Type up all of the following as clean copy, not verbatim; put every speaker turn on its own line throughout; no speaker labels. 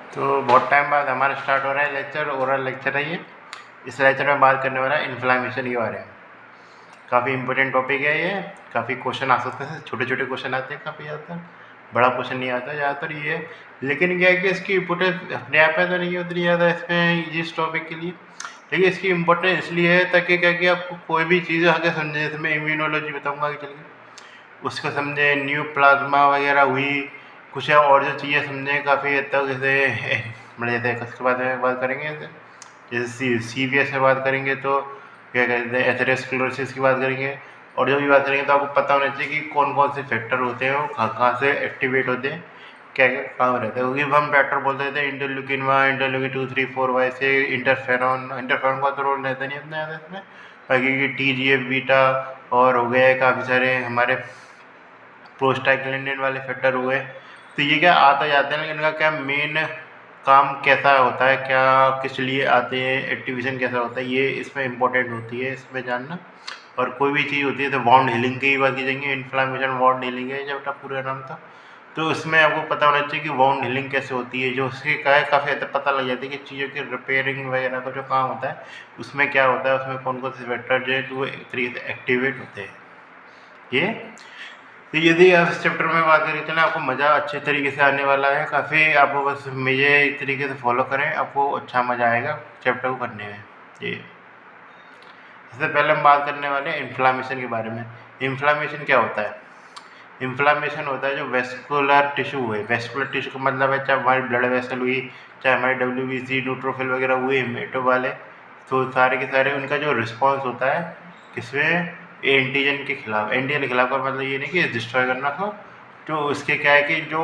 तो बहुत टाइम बाद हमारा स्टार्ट हो रहा है लेक्चर, ओरल लेक्चर है ये। इस लेक्चर में बात करने वाला है इन्फ्लामेशन के बारे में। काफ़ी इंपॉर्टेंट टॉपिक है ये। काफ़ी क्वेश्चन आ सकते हैं, छोटे छोटे क्वेश्चन आते हैं काफ़ी ज़्यादा, बड़ा क्वेश्चन नहीं आता ज़्यादातर ये। लेकिन क्या है कि इसकी इम्पोर्टेंस अपने आप में तो नहीं है उतनी ज़्यादा इसमें इस टॉपिक के लिए, लेकिन इसकी इम्पोर्टेंस इसलिए है ताकि क्या कि आपको कोई भी चीज़ आगे समझे। जैसे मैं इम्यूनोलॉजी बताऊँगा आगे चल के, उसको समझे, न्यू प्लाज्मा वगैरह हुई, कुछ और जो चीज़ें समझें काफ़ी हद तक। जैसे बड़े जैसे इसके बारे में बात करेंगे, जैसे CVS में बात करेंगे तो क्या कहते हैं एथेरोस्क्लेरोसिस की बात करेंगे, और जो भी बात करेंगे तो आपको पता होना चाहिए कि कौन कौन से फैक्टर होते हैं, वो कहाँ कहाँ से एक्टिवेट होते हैं, क्या क्या काम रहता है। क्योंकि हम फैक्टर बोलते थे इंटरल्यूकिन 1, इंटरल्यूकिन 2, 3, 4 वैसे इंटरफेरॉन का तो रोल रहता नहीं इतना ज़्यादा इसमें। बाकी TGF बीटा और हो गए काफ़ी सारे हमारे प्रोस्टाग्लैंडिन वाले फैक्टर हुए। तो ये क्या आता जाते हैं, लेकिन इनका क्या मेन काम कैसा होता है, क्या किस लिए आते हैं, एक्टिवेशन कैसा होता है, ये इसमें इम्पोर्टेंट होती है इसमें जानना। और कोई भी चीज़ होती है तो वाउंड हीलिंग की बात की जाएंगे। इन्फ्लामेशन वाउंड हीलिंग है जब पूरा नाम था। तो इसमें आपको पता होना चाहिए कि वाउंड हीलिंग कैसे होती है, जो उसके क्या है काफ़ी हद तक पता लग जाती है कि चीज़ों की रिपेयरिंग वगैरह का जो काम होता है उसमें क्या होता है, उसमें कौन कौन से फैक्टर जो है तो वो एक तरीके से एक्टिवेट होते हैं ये। तो यदि आप इस चैप्टर में बात करें तो ना आपको मज़ा अच्छे तरीके से आने वाला है काफ़ी। आपको बस मुझे इस तरीके से फॉलो करें, आपको अच्छा मज़ा आएगा चैप्टर को करने में ये। सबसे पहले हम बात करने वाले हैं इन्फ्लामेशन के बारे में। इन्फ्लामेशन क्या होता है? इन्फ्लामेशन होता है जो वेस्कुलर टिश्यू है। वेस्कुलर टिश्यू का मतलब है चाहे हमारी ब्लड वेसल हुई, चाहे हमारी WBC न्यूट्रोफिल वगैरह हुए हेमेटो वाले, तो सारे के सारे उनका जो रिस्पॉन्स होता है किसमें, एंटीजन के खिलाफ। एंटीजन के खिलाफ का मतलब ये नहीं कि डिस्ट्रॉय करना था, तो उसके क्या है कि जो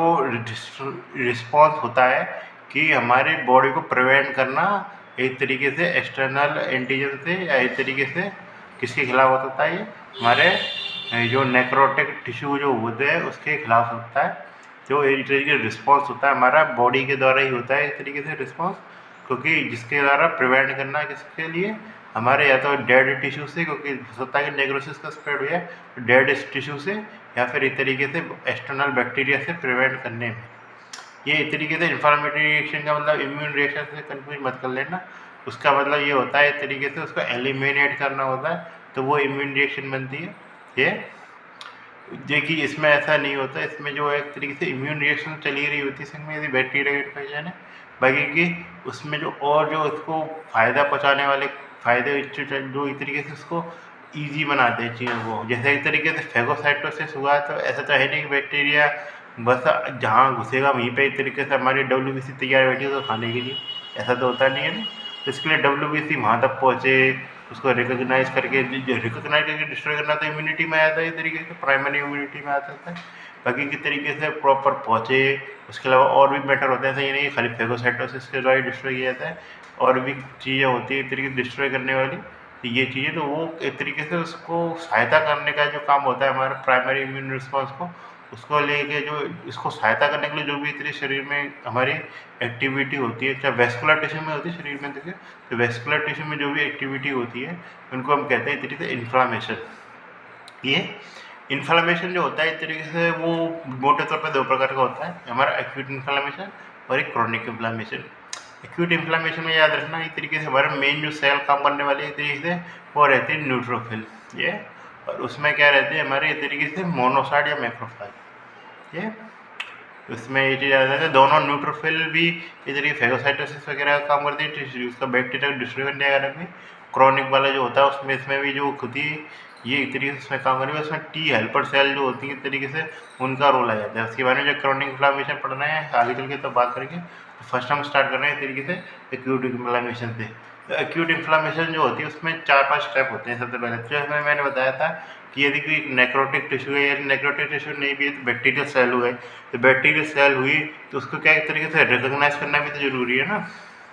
रिस्पॉन्स होता है कि हमारे बॉडी को प्रिवेंट करना एक तरीके से एक्सटर्नल एंटीजन से, या एक तरीके से किसके खिलाफ होता है, ये हमारे जो नेक्रोटिक टिश्यू जो होते हैं उसके खिलाफ होता है। जो एक तरीके से रिस्पॉन्स होता है हमारा बॉडी के द्वारा ही होता है एक तरीके से रिस्पॉन्स, क्योंकि जिसके द्वारा प्रिवेंट करना है किसके लिए, हमारे या तो डेड टिश्यू से, क्योंकि हो सकता है कि नेक्रोसिस का स्प्रेड हुआ है डेड टिश्यू से, या फिर एक तरीके से एक्सटर्नल बैक्टीरिया से प्रिवेंट करने में। ये एक तरीके से इन्फ्लामेटरी रिएक्शन का मतलब इम्यून रिएक्शन से कन्फ्यूज मत कर लेना। उसका मतलब ये होता है एक तरीके से उसको एलिमिनेट करना होता है, तो वो इम्यून रिएक्शन बनती है ये। देखिए इसमें ऐसा नहीं होता, इसमें जो एक तरीके से इम्यून रिएक्शन चली रही होती है इसमें, यदि बैक्टीरिया इन्फेक्शन है। बाकी की उसमें जो और जो उसको फ़ायदा पहुँचाने वाले फ़ायदे जो एक तरीके से उसको ईजी बनाते हैं चीज़ों को। जैसे एक तरीके से फेगोसाइटोसिस हुआ, तो ऐसा तो है नहीं कि बैक्टीरिया बस जहाँ घुसेगा वहीं पे एक तरीके से हमारी WBC तैयार बैठी है उसको खाने के लिए, ऐसा तो होता नहीं है ना। तो इसके लिए WBC वहाँ तक पहुँचे, उसको रिकॉग्नाइज करके डिस्ट्रॉय करना तो इम्यूनिटी में आता है, एक तरीके से प्राइमरी इम्यूनिटी में आता है। बाकी के तरीके से प्रॉपर पहुँचे। उसके अलावा और भी मैटर होते हैं, ऐसा ये नहीं खाली फेगोसाइटोसिस के द्वारा डिस्ट्रॉय किया जाता है, और भी चीज़ें होती है एक तरीके से डिस्ट्रॉय करने वाली। तो ये चीज़ें तो वो एक तरीके से उसको सहायता करने का जो काम होता है हमारा प्राइमरी इम्यून रिस्पॉन्स को, उसको लेके जो इसको सहायता करने के लिए जो भी इतनी शरीर में हमारी एक्टिविटी होती है, चाहे वेस्कुलर टिश्यू में होती है शरीर में, देखिए तो वेस्कुलर टिश्यू में जो भी एक्टिविटी होती है उनको हम कहते हैं एक तरीके से इन्फ्लामेशन। ये इन्फ्लामेशन जो होता है एक तरीके से वो मोटे तौर पर दो प्रकार का होता है, हमारा एक्यूट इन्फ्लामेशन और एक क्रॉनिक इन्फ्लामेशन। एक्यूट इन्फ्लामेशन में याद रखना एक तरीके से हमारा मेन जो सेल काम करने वाली एक तरीके से वो रहती है न्यूट्रोफिल ये, और उसमें क्या रहती है हमारे एक तरीके से मोनोसाइट या मैक्रोफाज ये। उसमें ये चीज़ याद है दोनों न्यूट्रोफिल भी इस तरीके फेगोसाइटोसिस वगैरह का काम करते हैं, उसका बैक्टीरिया डिस्ट्रॉय करने वगैरह में। क्रॉनिक वाला जो होता है उसमें इसमें भी जो होती है ये एक तरीके से उसमें काम करेंगे, उसमें T हेल्पर सेल जो होती है एक तरीके से उनका रोल आ जाता है। उसके बारे में जो क्रॉनिक इन्फ्लामेशन पढ़ना है आगे चल के तो बात करेंगे। तो फर्स्ट हम स्टार्ट कर रहे हैं एक तरीके से एक्यूट इन्फ्लामेशन से। तो एक्यूट इन्फ्लामेशन जो होती है उसमें 4-5 स्टेप होते हैं। सबसे पहले जो मैंने बताया था कि यदि कोई नेक्रोटिक टिश्यू है, या नेक्रोटिक टिश्यू नहीं भी है तो बैक्टीरियल सेल हुए, तो बैक्टीरियल सेल हुई तो उसको क्या एक तरीके से रिकॉग्नाइज करना भी तो ज़रूरी है ना।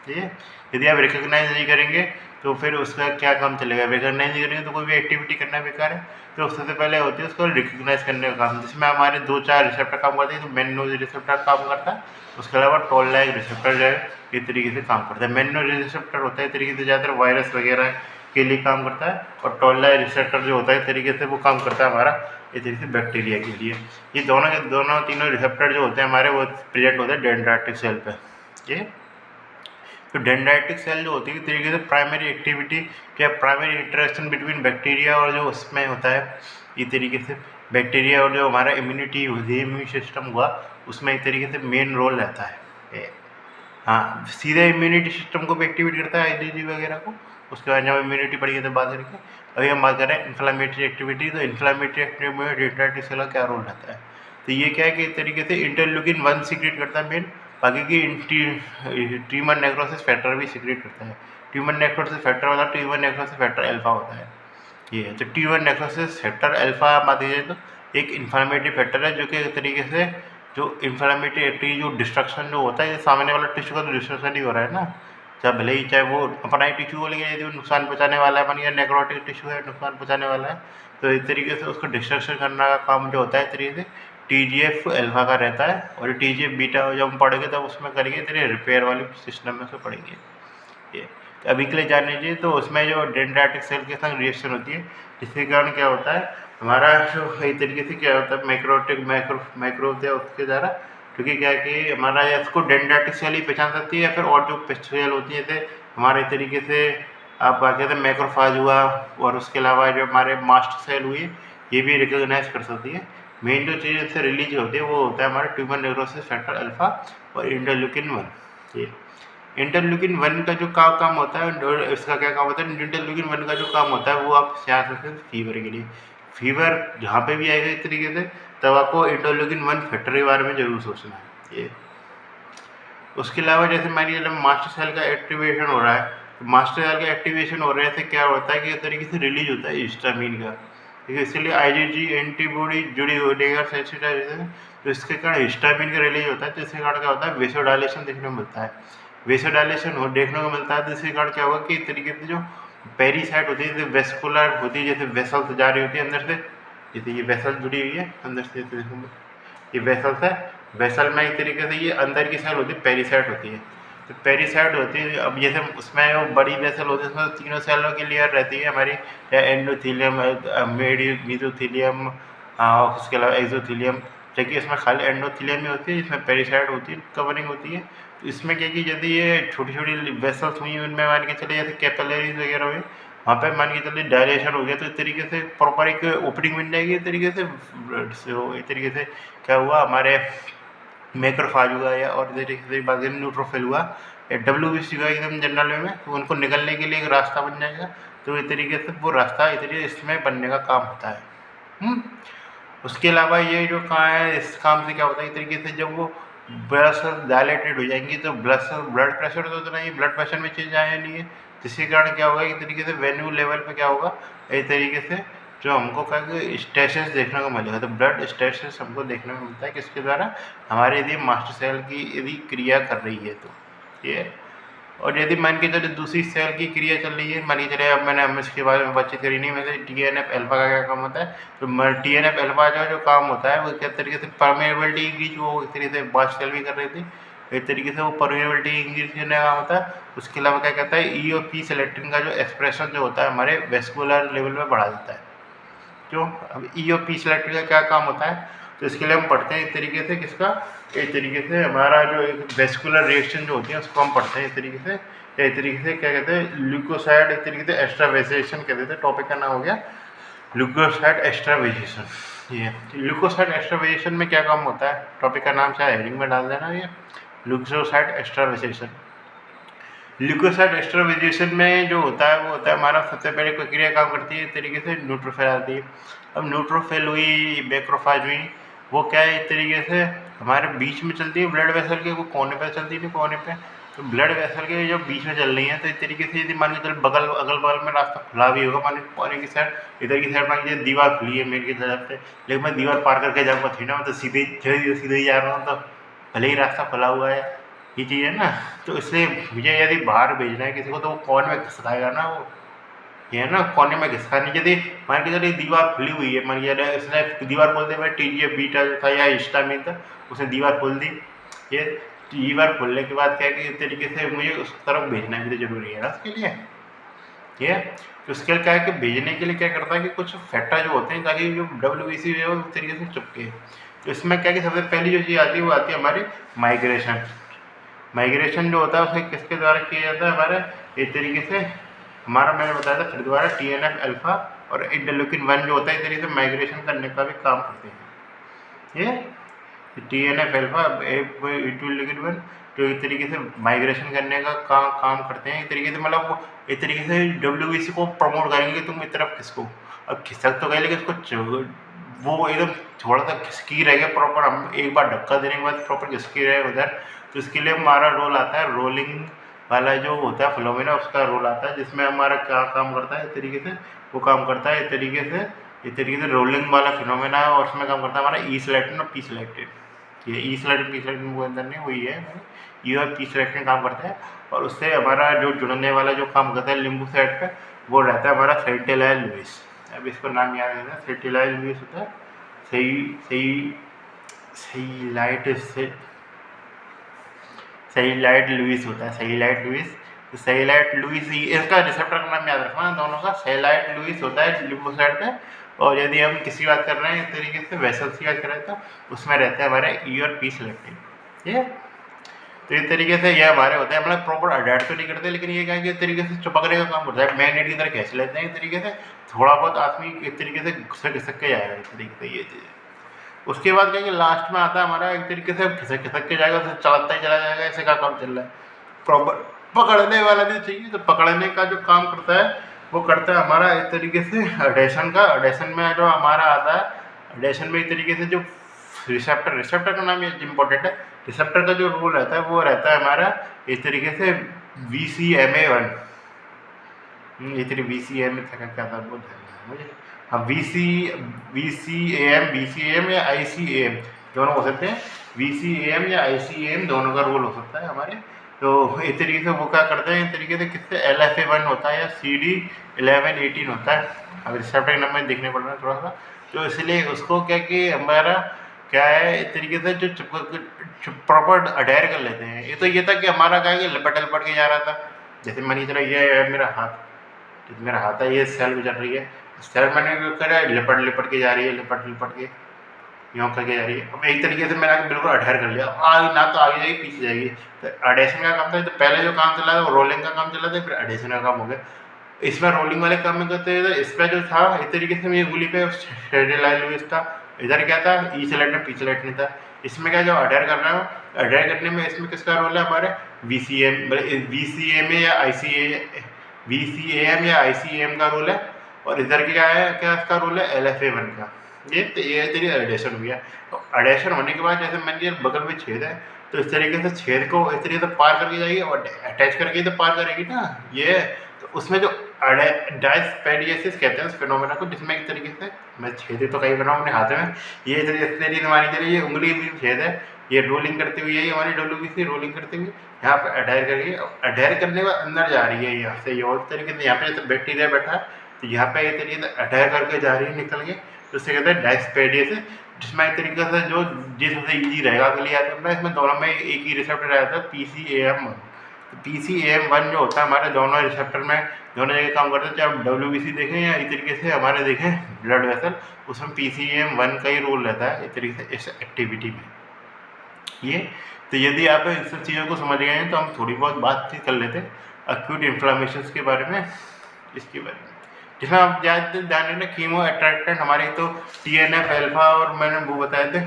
ठीक है, यदि आप रिकॉग्नाइज नहीं करेंगे तो फिर उसका क्या काम चलेगा। रिकॉग्नाइज नहीं करेंगे तो कोई भी एक्टिविटी करना बेकार है। तो सबसे पहले होती है उसको रिकॉग्नाइज करने का काम, जिसमें हमारे 2-4 रिसेप्टर काम करते हैं। तो मेनोज रिसेप्टर काम करता है, उसके अलावा टोल लाइक रिसेप्टर जो है इस तरीके से काम करता है। मेनोज रिसेप्टर होता है इस तरीके से ज़्यादातर वायरस वगैरह के लिए काम करता है, और टोल लाइक रिसेप्टर जो होता है इस तरीके से वो काम करता है हमारा इस तरीके से बैक्टीरिया के लिए। ये दोनों तीनों रिसेप्टर जो होते हैं हमारे वो प्रेजेंट होते हैं डेंड्राइटिक सेल पे ये तो डेंड्राइटिक सेल जो होती है, तरीके से प्राइमरी एक्टिविटी या प्राइमरी इंटरेक्शन बिटवीन बैक्टीरिया और जो उसमें होता है, ये तरीके से बैक्टीरिया और जो हमारा इम्यूनिटी होती है, इम्यून सिस्टम हुआ, उसमें एक तरीके से मेन रोल रहता है। हाँ, सीधे इम्यूनिटी सिस्टम को भी एक्टिवेट करता है, IgG वगैरह को। उसके बाद जब इम्यूनिटी बढ़ी है तो बात करेंगे। अभी हम बात करें इन्फ्लामेटरी एक्टिविटी, तो इन्फ्लामेटरी एक्टिविटी में डेंड्राइटिक सेल का क्या रोल रहता है। तो ये क्या है कि एक तरीके से इंटरल्यूकिन 1 सीक्रेट करता है मेन, बाकी की ट्यूमर नेक्रोसिस फैक्टर भी सीक्रेट करता है। ट्यूमर नेक्रोसिस फैक्टर होता है, ट्यूमर नेक्रोसिस फैक्टर अल्फा होता है। ये है तो ट्यूमर नेक्रोसिस फैक्टर अल्फा बात की जाए तो एक इन्फ्लामेटरी फैक्टर है, जो कि एक तरीके से जो इन्फ्लामेटरी एक्टिविटी, जो डिस्ट्रक्शन जो होता है, ये सामने वाला टिश्यू का तो डिस्ट्रक्शन ही हो रहा है ना, चाहे भले ही चाहे वो अपना ही टिश्यू हो, लेकिन यदि वो नुकसान पहुँचाने वाला है, मान लिया नेक्रोटिक टिश्यू है, नुकसान पहुँचाने वाला है, तो इस तरीके से उसको डिस्ट्रक्शन करने का काम जो होता है, इस तरीके से TGF अल्फा का रहता है। और TGF बीटा जब हम पढ़ेंगे तब उसमें करेंगे, तेरे रिपेयर वाली सिस्टम में से पढ़ेंगे ये। तो अभी के लिए जान लीजिए, तो उसमें जो डेंड्राइटिक सेल के साथ रिएक्शन होती है, जिसके कारण क्या होता है, हमारा जो एक तरीके से क्या होता है, माइक्रो होता है उसके द्वारा, क्योंकि क्या है कि हमारा इसको डेंड्राइटिक सेल ही पहचान सकती है, या फिर और जो सेल होती है, जैसे हमारे तरीके से आप कहते हैं मैक्रोफाज हुआ, और उसके अलावा जो हमारे मास्ट सेल हुई, ये भी रिकोगनाइज कर सकती है। मेन जो चीज़ इससे रिलीज होती है वो होता है हमारा ट्यूमर नेक्रोसिस फैक्टर अल्फा और इंटरल्यूकिन 1। ये इंटरल्यूकिन 1 का जो काम होता है, इसका क्या काम होता है, इंटरल्यूकिन 1 का जो काम होता है वो आप याद सकते हैं फीवर के लिए। फीवर जहाँ पे भी आएगा इस तरीके से, तब आपको इंटरल्यूकिन 1 फैक्टर के बारे में जरूर सोचना है ये। उसके अलावा जैसे मान लीजिए मास्टर सेल का एक्टिवेशन हो रहा है, तो मास्टर सेल का एक्टिवेशन हो रहे से क्या होता है कि इस तरीके से रिलीज होता है हिस्टामिन का, ठीक है। इसलिए IgG एंटीबॉडी जुड़ी होने का सेंसिटाइजेशन, तो इसके कारण हिस्टामिन का रिलीज होता है, तो इसके कारण क्या होता है, वेसोडायलेशन देखने को मिलता है। वेसोडायलेशन हो देखने को मिलता है, तो इसके कारण क्या होगा कि इस तरीके से जो पेरीसाइट होती है, जैसे वेस्कुलर होती है, जैसे वेसल्स जा रही होती है अंदर से, जैसे ये वेसल जुड़ी हुई है अंदर से, ये वेसल्स है, वेसल में एक तरीके से ये अंदर की सेल होती है, पेरीसाइट होती है। तो पेरीसाइट होती है, अब जैसे उसमें वो बड़ी वेसल होती है, उसमें तीनों सेलों की लेयर रहती है हमारी, एंडोथीलियम, मेसोथीलियम, उसके अलावा एक्सोथीलियम, जबकि इसमें खाली एंडोथीलियम ही होती है, इसमें पेरीसाइट होती है, कवरिंग होती है। तो इसमें क्या कि यदि ये छोटी छोटी वेसल्स हुई, उनमें मान के चले जैसे कैपिलरीज वगैरह हुए, वहाँ पे मान के चलिए डायलेशन हो गया, तो इस तरीके से प्रॉपर एक ओपनिंग बन जाएगी इस तरीके से। इस तरीके से क्या हुआ, हमारे मैक्रोफाज हुआ, या और तरीके से बात करें न्यूट्रोफिल हुआ, या WBC हुआ एकदम जनरल में, तो उनको निकलने के लिए एक रास्ता बन जाएगा। तो इस तरीके से वो रास्ता इस तरीके इसमें बनने का काम होता है। उसके अलावा ये जो कहाँ है, इस काम से क्या होता है, इस तरीके से जब वो ब्लड सेल्स डायलेटेड हो जाएंगी, तो ब्लड प्रेशर तो उतना ही ब्लड प्रेशर में चेंज आया नहीं है, जिसके कारण क्या होगा, एक तरीके से वेन्यू लेवल पे क्या होगा, एक तरीके से जो हमको क्या कि स्टेसिस देखने को मिलेगा। तो ब्लड स्टेसिस हमको देखने को मिलता है किसके द्वारा, हमारे यदि मास्टर सेल की यदि क्रिया कर रही है तो ये। और यदि मान के चले दूसरी सेल की क्रिया चल रही है, मान के चले, अब मैंने इसके बारे में बातचीत करी नहीं, वैसे TNF अल्फा का क्या काम होता है, तो TNF अल्फा जो काम होता है वो किस तरीके से परमेबिलिटी इंक्रीज, वो एक तरीके से बास्ट सेल भी कर रही थी, एक तरीके से वो परमेबिलिटी इंक्रीज करने का होता है। उसके अलावा क्या कहता है, EOP सेलेक्टिन का जो एक्सप्रेशन जो होता है हमारे वेस्कुलर लेवल में बढ़ा देता है। क्यों, अब EOP सेलेक्टिन का क्या काम होता है, तो इसके लिए हम पढ़ते हैं इस तरीके से किसका, एक तरीके से हमारा जो एक वेस्कुलर रिएक्शन जो होती है उसको हम पढ़ते हैं इस तरीके से, एक तरीके से क्या कहते हैं, ल्यूकोसाइड, एक तरीके से एक्स्ट्रावेजेशन कहते थे, टॉपिक का नाम हो गया ल्यूकोसाइड एक्स्ट्रावेजेशन। ये ल्यूकोसाइड एक्स्ट्रावेजेशन में क्या काम होता है, टॉपिक का नाम चाहे हेडिंग में डाल देना, ये ल्यूकोसाइड एक्स्ट्रावेजेशन। ल्यूकोसाइड एक्स्ट्रावेजेशन में जो होता है वो होता है हमारा, सबसे पहले प्रक्रिया काम करती है इस तरीके से, न्यूट्रोफिल आती है। अब न्यूट्रोफिल हुई, मैक्रोफाज हुई, वो क्या है, इस तरीके से हमारे बीच में चलती है, ब्लड वेसल के वो कोने पर चलती है, कोने पे, तो ब्लड वेसल के जो बीच में चल रही है, तो इस तरीके से यदि मान के चल अगल बगल में रास्ता खुला भी होगा, मान कोने की साइड, इधर की साइड मान लीजिए दीवार खुली है मेरे की तरफ से, लेकिन मैं दीवार पार करके जाऊँगा थी ना, मैं तो सीधे ही जा रहा हूँ, तो भले ही रास्ता खुला हुआ है, ये चीज़ है ना। तो इसलिए मुझे यदि बाहर भेजना है किसी को, तो वो कोने में घिसकाएगा ना, वो ये है ना, कोने में घिसकाने, यदि मान के चलिए दीवार खुली हुई है, मान के चलिए इसने दीवार खोल दी, मैं TGF बीटा जो था या हिस्टामिन था, उसने दीवार खोल दी, ये दीवार खोलने के बाद क्या है कि इस तरीके से मुझे उस तरफ भेजना भी तो जरूरी है ना उसके लिए, ये तो उसके लिए क्या है कि भेजने के लिए क्या करता है कि कुछ फैक्टर जो होते हैं, ताकि जो WBC है वो उस तरीके से चिपके। तो इसमें क्या है कि सबसे पहली जो चीज़ आती है वो आती है हमारी माइग्रेशन। माइग्रेशन जो होता है उसे किसके द्वारा किया जाता है हमारे इस तरीके से, हमारा मैंने बताया था फिर दोबारा TNF अल्फा और इंटरल्यूकिन 1 जो होता है इस तरीके से माइग्रेशन करने का भी काम करते हैं। ये TNF अल्फा इंटरल्यूकिन 1 जो एक तरीके से माइग्रेशन करने का काम करते हैं, एक तरीके से मतलब वो एक तरीके से WBC को प्रमोट करेंगे कि तुम इस तरफ खिसको। अब खिसक तो गए लेकिन इसको वो एकदम थोड़ा सा खिसकी रहेगा प्रॉपर, हम एक बार धक्का देने के बाद प्रॉपर खिसकी रहे उधर, तो इसके लिए हमारा रोल आता है रोलिंग वाला जो होता है फिनोमेना, उसका रोल आता है जिसमें हमारा क्या काम करता है इस तरीके से, वो काम करता है इस तरीके से रोलिंग वाला फिनोमेना है, और उसमें काम करता है हमारा ई सिलेक्टिन और पी सिलेक्टिन। ये ई सिलेक्टिन पी सिलेक्टिन वो अंदर नहीं वही है, ई और पी सिलेक्टिन काम करता है, और उससे हमारा जो जुड़ने वाला जो काम करता है लिम्बू साइड पे वो रहता है हमारा सेंटिलाइल लुइस। अब इसको नाम याद है, सेंटिलाइल लुइस होता है सेइलाइट लुइस होता है, सेइलाइट लुइस। तो सेइलाइट लुइस इसका रिसेप्टर का नाम याद रखना दोनों का, सेइलाइट लुइस होता है लिम्फोसाइट पे। और यदि हम किसी बात कर रहे हैं इस तरीके से वेसल्स की बात कर रहे हैं तो उसमें रहते हैं हमारे ई और पी सिलेक्टिन। ठीक है, तो इस तरीके से ये हमारे होते हैं, मतलब प्रॉपर अडैप्ट तो नहीं करते लेकिन ये क्या है कि इस तरीके से चिपकने का काम करता है, मैग्नेट की तरह खींच लेते हैं इस तरीके से, थोड़ा बहुत आदमी इस तरीके से घिसक के जाएगा इस तरीके से ये चीज़। उसके बाद क्या है कि लास्ट में आता है हमारा एक तरीके से खिसक खिसक के जाएगा, उसे चलाता ही चला जाएगा, ऐसे का काम चल रहा है। प्रॉपर पकड़ने वाला भी चाहिए, तो पकड़ने का जो काम करता है वो करता है हमारा एक तरीके से अडेशन का। अडेशन में जो हमारा आता है, अडेशन में एक तरीके से जो रिसेप्टर का नाम ये इम्पोर्टेंट है, रिसेप्टर का जो रोल रहता है वो रहता है हमारा इस तरीके से VCMA1। ये तेरी VCMA क्या था वो मुझे, हाँ VCAM या ICAM दोनों हो सकते हैं, VCAM या ICAM दोनों का रोल हो सकता है हमारे। तो इस तरीके से वो क्या करते हैं, इस तरीके से किससे LFA1 होता है या CD1118 होता है। अब रिसेप्टर नंबर देखने पड़ रहा है थोड़ा सा, तो इसलिए उसको क्या कि हमारा क्या है इस तरीके से जो प्रॉपर अडेयर कर लेते हैं। ये तो ये था कि हमारा क्या है कि लपट के जा रहा था, जैसे मान चलो ये है मेरा हाथ, तो मेरा हाथ है ये सेल गुजर रही है, सेल मैंने करा लिपट के जा रही है, लिपट के यूँ करके जा रही है। अब एक तरीके से मैंने बिल्कुल अडेयर कर लिया, आगे ना तो आगे जाएगी पीछे जाएगी। तो अडेशन का काम था, तो पहले जो काम चला था वो रोलिंग का काम चला था, फिर अडेशन का काम हो गया। इसमें रोलिंग वाले काम में करते थे, इसका जो था इस तरीके से ये उंगली पे लुइस था, इधर क्या था ई सिलेक्ट में पी सिलेक्ट नहीं था। इसमें क्या जो अडेयर करना है, अडेयर करने में इसमें किसका रोल है हमारे VCAM या ICAM का रोल है, और इधर क्या है, क्या इसका रोल है LFA1 का। ये तेरी अडेशन हो गया। तो अडेशन होने के बाद जैसे मैंने बगल में छेद है, तो इस तरीके से छेद को इस तरीके से पार करके जाएगी और अटैच करके तो पार करेगी ना ये। तो उसमें जो डायस्पेडियसिस कहते हैं उस फिनोमेना को, जिसमें एक तरीके से मैं छेद तो कहीं बनाऊँ अपने हाथ में, ये तरीके हमारी तरह ये उंगली भी छेद है, ये रोलिंग करती हुई है, ये हमारी WBC रोलिंग करती हुई यहाँ पे अडेयर करिए, अडेयर करने के बाद अंदर जा रही है यहाँ से, ये और तरीके से यहाँ पे जैसे बैक्टीरिया बैठा है तो यहाँ पे एक तरीके से अडेयर करके जा रही है निकल के, तो उससे कहते हैं डायस्पेडियसिस, जिसमें एक तरीके से जो जिससे ईजी रहेगा अगले याद करना, इसमें दोनों में एक ही रिसेप्टर रहता है PCAM1। तो PCAM1 जो होता है हमारे दोनों रिसेप्टर में दोनों जगह काम करते हैं, चाहे आप WBC देखें या इस तरीके से हमारे देखें ब्लड वेसल, उसमें PCAM1 का ही रोल रहता है इस तरीके से इस एक्टिविटी में। ये तो यदि आप इन सब चीज़ों को समझ गए हैं तो हम थोड़ी बहुत बातचीत कर लेते हैं अक्यूट इन्फ्लामेशन के बारे में, इसके बारे में, जिसमें आप ज़्यादा ध्यान रखना कीमो अट्रैक्टेंट हमारे तो TNF अल्फा और मैंने वो बताए थे।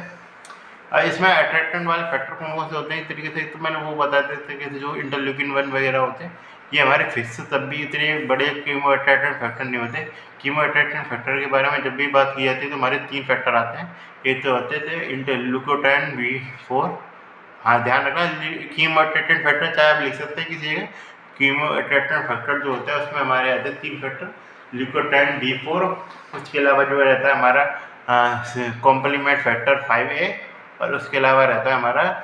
इसमें अट्रैक्टेंट वाले फैक्टर कौन कौन से होते हैं इस तरीके से, तो मैंने वो बताए थे तरीके से जो इंटरल्यूकिन 1 वगैरह होते हैं, ये हमारे फिक्स तब भी इतने बड़े कीमो अट्रैक्टेंट फैक्टर नहीं होते। कीमो अट्रैक्टेंट फैक्टर के बारे में जब भी बात की जाती है तो हमारे 3 फैक्टर आते हैं, एक तो होते थे इंटरल्यूकोटाइन B4, हाँ ध्यान रखना कीमो अट्रैक्टेंट फैक्टर चाहे आप लिख सकते हैं किसी जगह, कीमो अट्रैक्टेंट फैक्टर जो होता है उसमें हमारे आते हैं 3 फैक्टर, ल्यूकोट्राइन D4, उसके अलावा जो रहता है हमारा कॉम्प्लीमेंट फैक्टर 5A, और उसके अलावा रहता है हमारा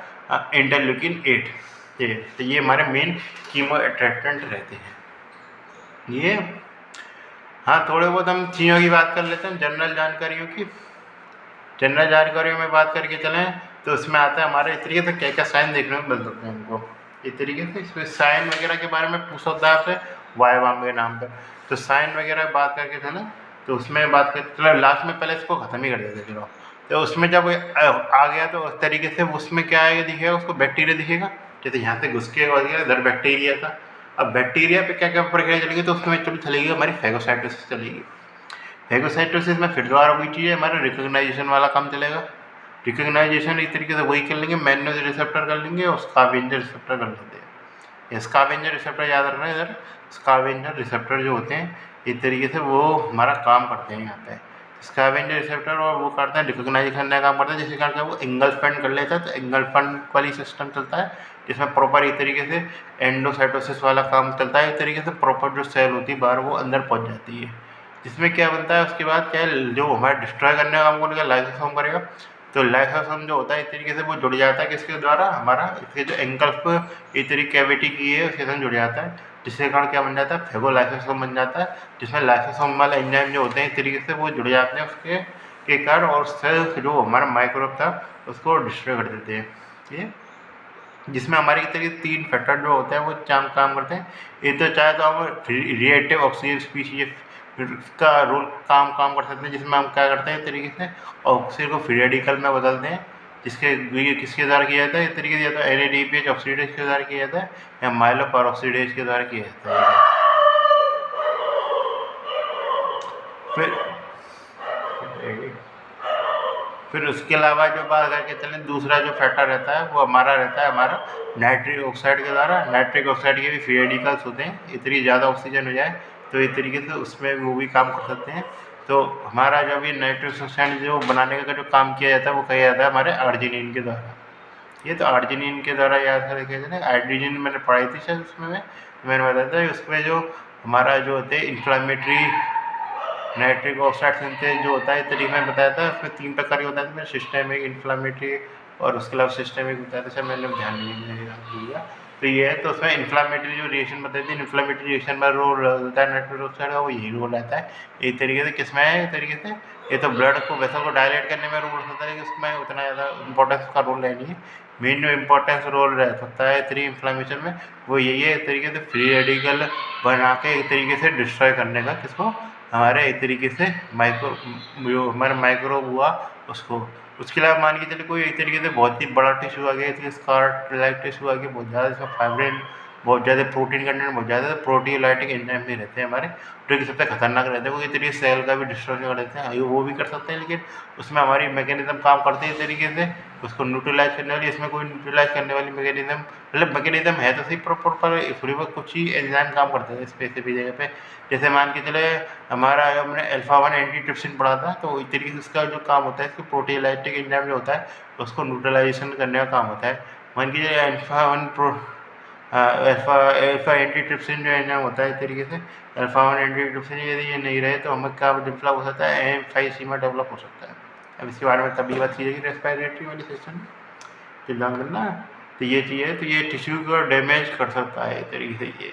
इंटरल्यूकिन 8। तो ये हमारे मेन कीमो अट्रैक्टेंट रहते हैं ये। हाँ थोड़े बहुत हम चीज़ों की बात कर लेते हैं, जनरल जानकारियों की, जनरल जानकारियों में बात करके चलें तो उसमें आता है हमारे इस तरीके से क्या क्या साइन देखने को मिल सकते हैं हमको, इस तरीके से इसमें साइन वगैरह के बारे में पूछ सकता है आपसे वाइवाम के नाम पर। तो साइन वगैरह बात करके थे ना, तो उसमें बात कर चलो लास्ट में पहले इसको ख़त्म ही कर देते चलो। तो उसमें जब आ गया तो उस तरीके से उसमें क्या आएगा दिखेगा, उसको बैक्टीरिया दिखेगा, जैसे यहाँ से घुस के इधर बैक्टीरिया था, अब बैक्टीरिया पे क्या क्या प्रक्रिया चलेगी, तो उसमें चलेगी हमारी फेगोसाइटोसिस चलेगी। फेगोसाइटोसिस में फिर दोबारा वही चीज़ है, हमारा रिकॉग्नाइजेशन वाला काम चलेगा। रिकॉग्नाइजेशन इस तरीके से वही कर लेंगे, मैन्योज रिसेप्टर कर लेंगे और स्कावेंजर रिसेप्टर कर लेते हैं। स्कावेंजर रिसेप्टर याद रखना है, इधर स्कावेंजर रिसेप्टर जो होते हैं इस तरीके से वो हमारा काम करते हैं यहाँ पे। स्कावेंजर रिसेप्टर और वो करते हैं रिकॉग्नाइज करने का काम करते हैं, जिसके कारण क्या वो एंगल्फेंट कर लेता है, तो एंगल्फेंट वाली सिस्टम चलता है जिसमें प्रॉपर एक तरीके से एंडोसाइटोसिस वाला काम चलता है। एक तरीके से प्रॉपर जो सेल होती है बाहर वो अंदर पहुँच जाती है, जिसमें क्या बनता है उसके बाद क्या है, जो हमारा डिस्ट्रॉय करने का काम करेगा लाइसोसोम करेगा। तो लाइसोसोम जो होता है इस तरीके से वो जुड़ जाता है किसके द्वारा, हमारा इसके जो एंगल्फ इस तरीके कैविटी की है उसके साथ जुड़ जाता है, जिसके कारण क्या बन जाता है, फेगोलाइसोसोम बन जाता है, जिसमें लाइसोसोम वाले एंजाइम जो होते हैं इस तरीके से वो जुड़ जाते हैं उसके के कारण, और सेल जो हमारा माइक्रोब था उसको डिस्ट्रॉय कर देते हैं। ठीक है, जिसमें हमारे एक तरीके से 3 फैक्टर जो होते हैं वो काम करते हैं। एक तो चाहे तो हम रिएक्टिव ऑक्सीजन स्पीशीज का रोल काम कर सकते हैं, जिसमें हम क्या करते हैं इस तरीके से ऑक्सीजन को फ्री रेडिकल में बदलते हैं, जिसके किसके द्वारा किया जाता है इस तरीके से, या तो NADPH ऑक्सीडेज के द्वारा किया जाता है या माइलोपेरोक्सीडेज के द्वारा किया जाता है। फिर उसके अलावा जो बात करके चलें, दूसरा जो फैक्टर रहता है वो हमारा रहता है हमारा नाइट्रिक ऑक्साइड के द्वारा। नाइट्रिक ऑक्साइड के भी फ्री रेडिकल्स होते हैं, इतनी ज़्यादा ऑक्सीजन हो जाए तो इस तरीके से उसमें वो भी काम कर सकते हैं। तो हमारा जो भी नाइट्रिक ऑक्साइड जो बनाने का जो काम किया जाता है वो किया जाता है हमारे आर्जिनिन के द्वारा। ये तो आर्जिनिन के द्वारा याद करके चलें, आर्जिनिन मैंने पढ़ाई थी शायद उसमें मैंने बताया था, उसमें जो हमारा जो होते हैं इन्फ्लामेटरी नाइट्रिक ऑक्साइड सिंथेज जो होता है इस तरीके में बताया था, उसमें 3 प्रकार के बताया था, सिस्टेमिक, इन्फ्लामेटरी और उसके अलावा सिस्टेमिक बताया था, शायद मैंने ध्यान नहीं दिया। तो ये है, तो उसमें इन्फ्लामेटरी जो रिएक्शन बताई थी, इन्फ्लामेटरी रिएक्शन में रोल होता है नाइट्रिक ऑक्साइड का, वो यही रोल रहता है एक तरीके से। किसमें है एक तरीके से, ये तो ब्लड को वेसल को डायलेट करने में रोल होता है, लेकिन उसमें उतना ज़्यादा इंपॉर्टेंस का रोल है नहीं। मेन जो इम्पोर्टेंस रोल रह सकता है इतनी इन्फ्लामेशन में वो यही है, एक तरीके से फ्री रेडिकल बना के एक तरीके से डिस्ट्रॉय करने का, किसको, हमारे एक तरीके से जो हमारा माइक्रोब हुआ उसको। उसके अलावा मान के चलिए कोई एक तरीके से बहुत ही बड़ा टिश्यू आ गया, इसके स्कार लाइक टिश्यू आ गया, बहुत ज़्यादा इसमें फाइब्रिन बहुत ज़्यादा प्रोटीन कंटेंट बहुत ज़्यादा, प्रोटीओलाइटिक एंजाइम भी रहते हैं हमारे, जो कि सबसे खतरनाक रहते हैं, वो इस तरीके सेल का भी डिस्ट्रॉय कर देते हैं, वो भी कर सकते हैं, लेकिन उसमें हमारी मैकेनिज्म काम करते हैं इस तरीके से उसको न्यूट्रलाइज करने वाली। इसमें कोई न्यूट्रलाइज करने वाली मैकेनिज्म मतलब मैकेनिज्म है तो सही प्रॉपर, पर थोड़ी बहुत कुछ ही एंजाइम काम करते हैं स्पेसिफिक जगह पे। जैसे मान के चले हमारा हमने अल्फा-1 एंटीट्रिप्सिन पढ़ा था, तो इस तरीके से इसका जो काम होता है, इसको प्रोटीओलाइटिक एंजाइम जो होता है उसको न्यूट्रलाइजेशन करने का काम होता है। मान के चलिए अल्फा एंटीट्रिप्सिन जो एंजाइम होता है इस तरीके से, अल्फा-1 एंटीट्रिप्सिन यदि ये नहीं रहे तो हमें क्या डेवलप हो सकता है, एम्फाइसीमा डेवलप हो सकता है। अब इसके बारे में तभी बात की जाएगी रेस्पिरेटरी वाली सेक्शन में, तो ध्यान करना। तो ये चीज़ है, तो ये टिश्यू को डैमेज कर सकता है इस तरीके से। ये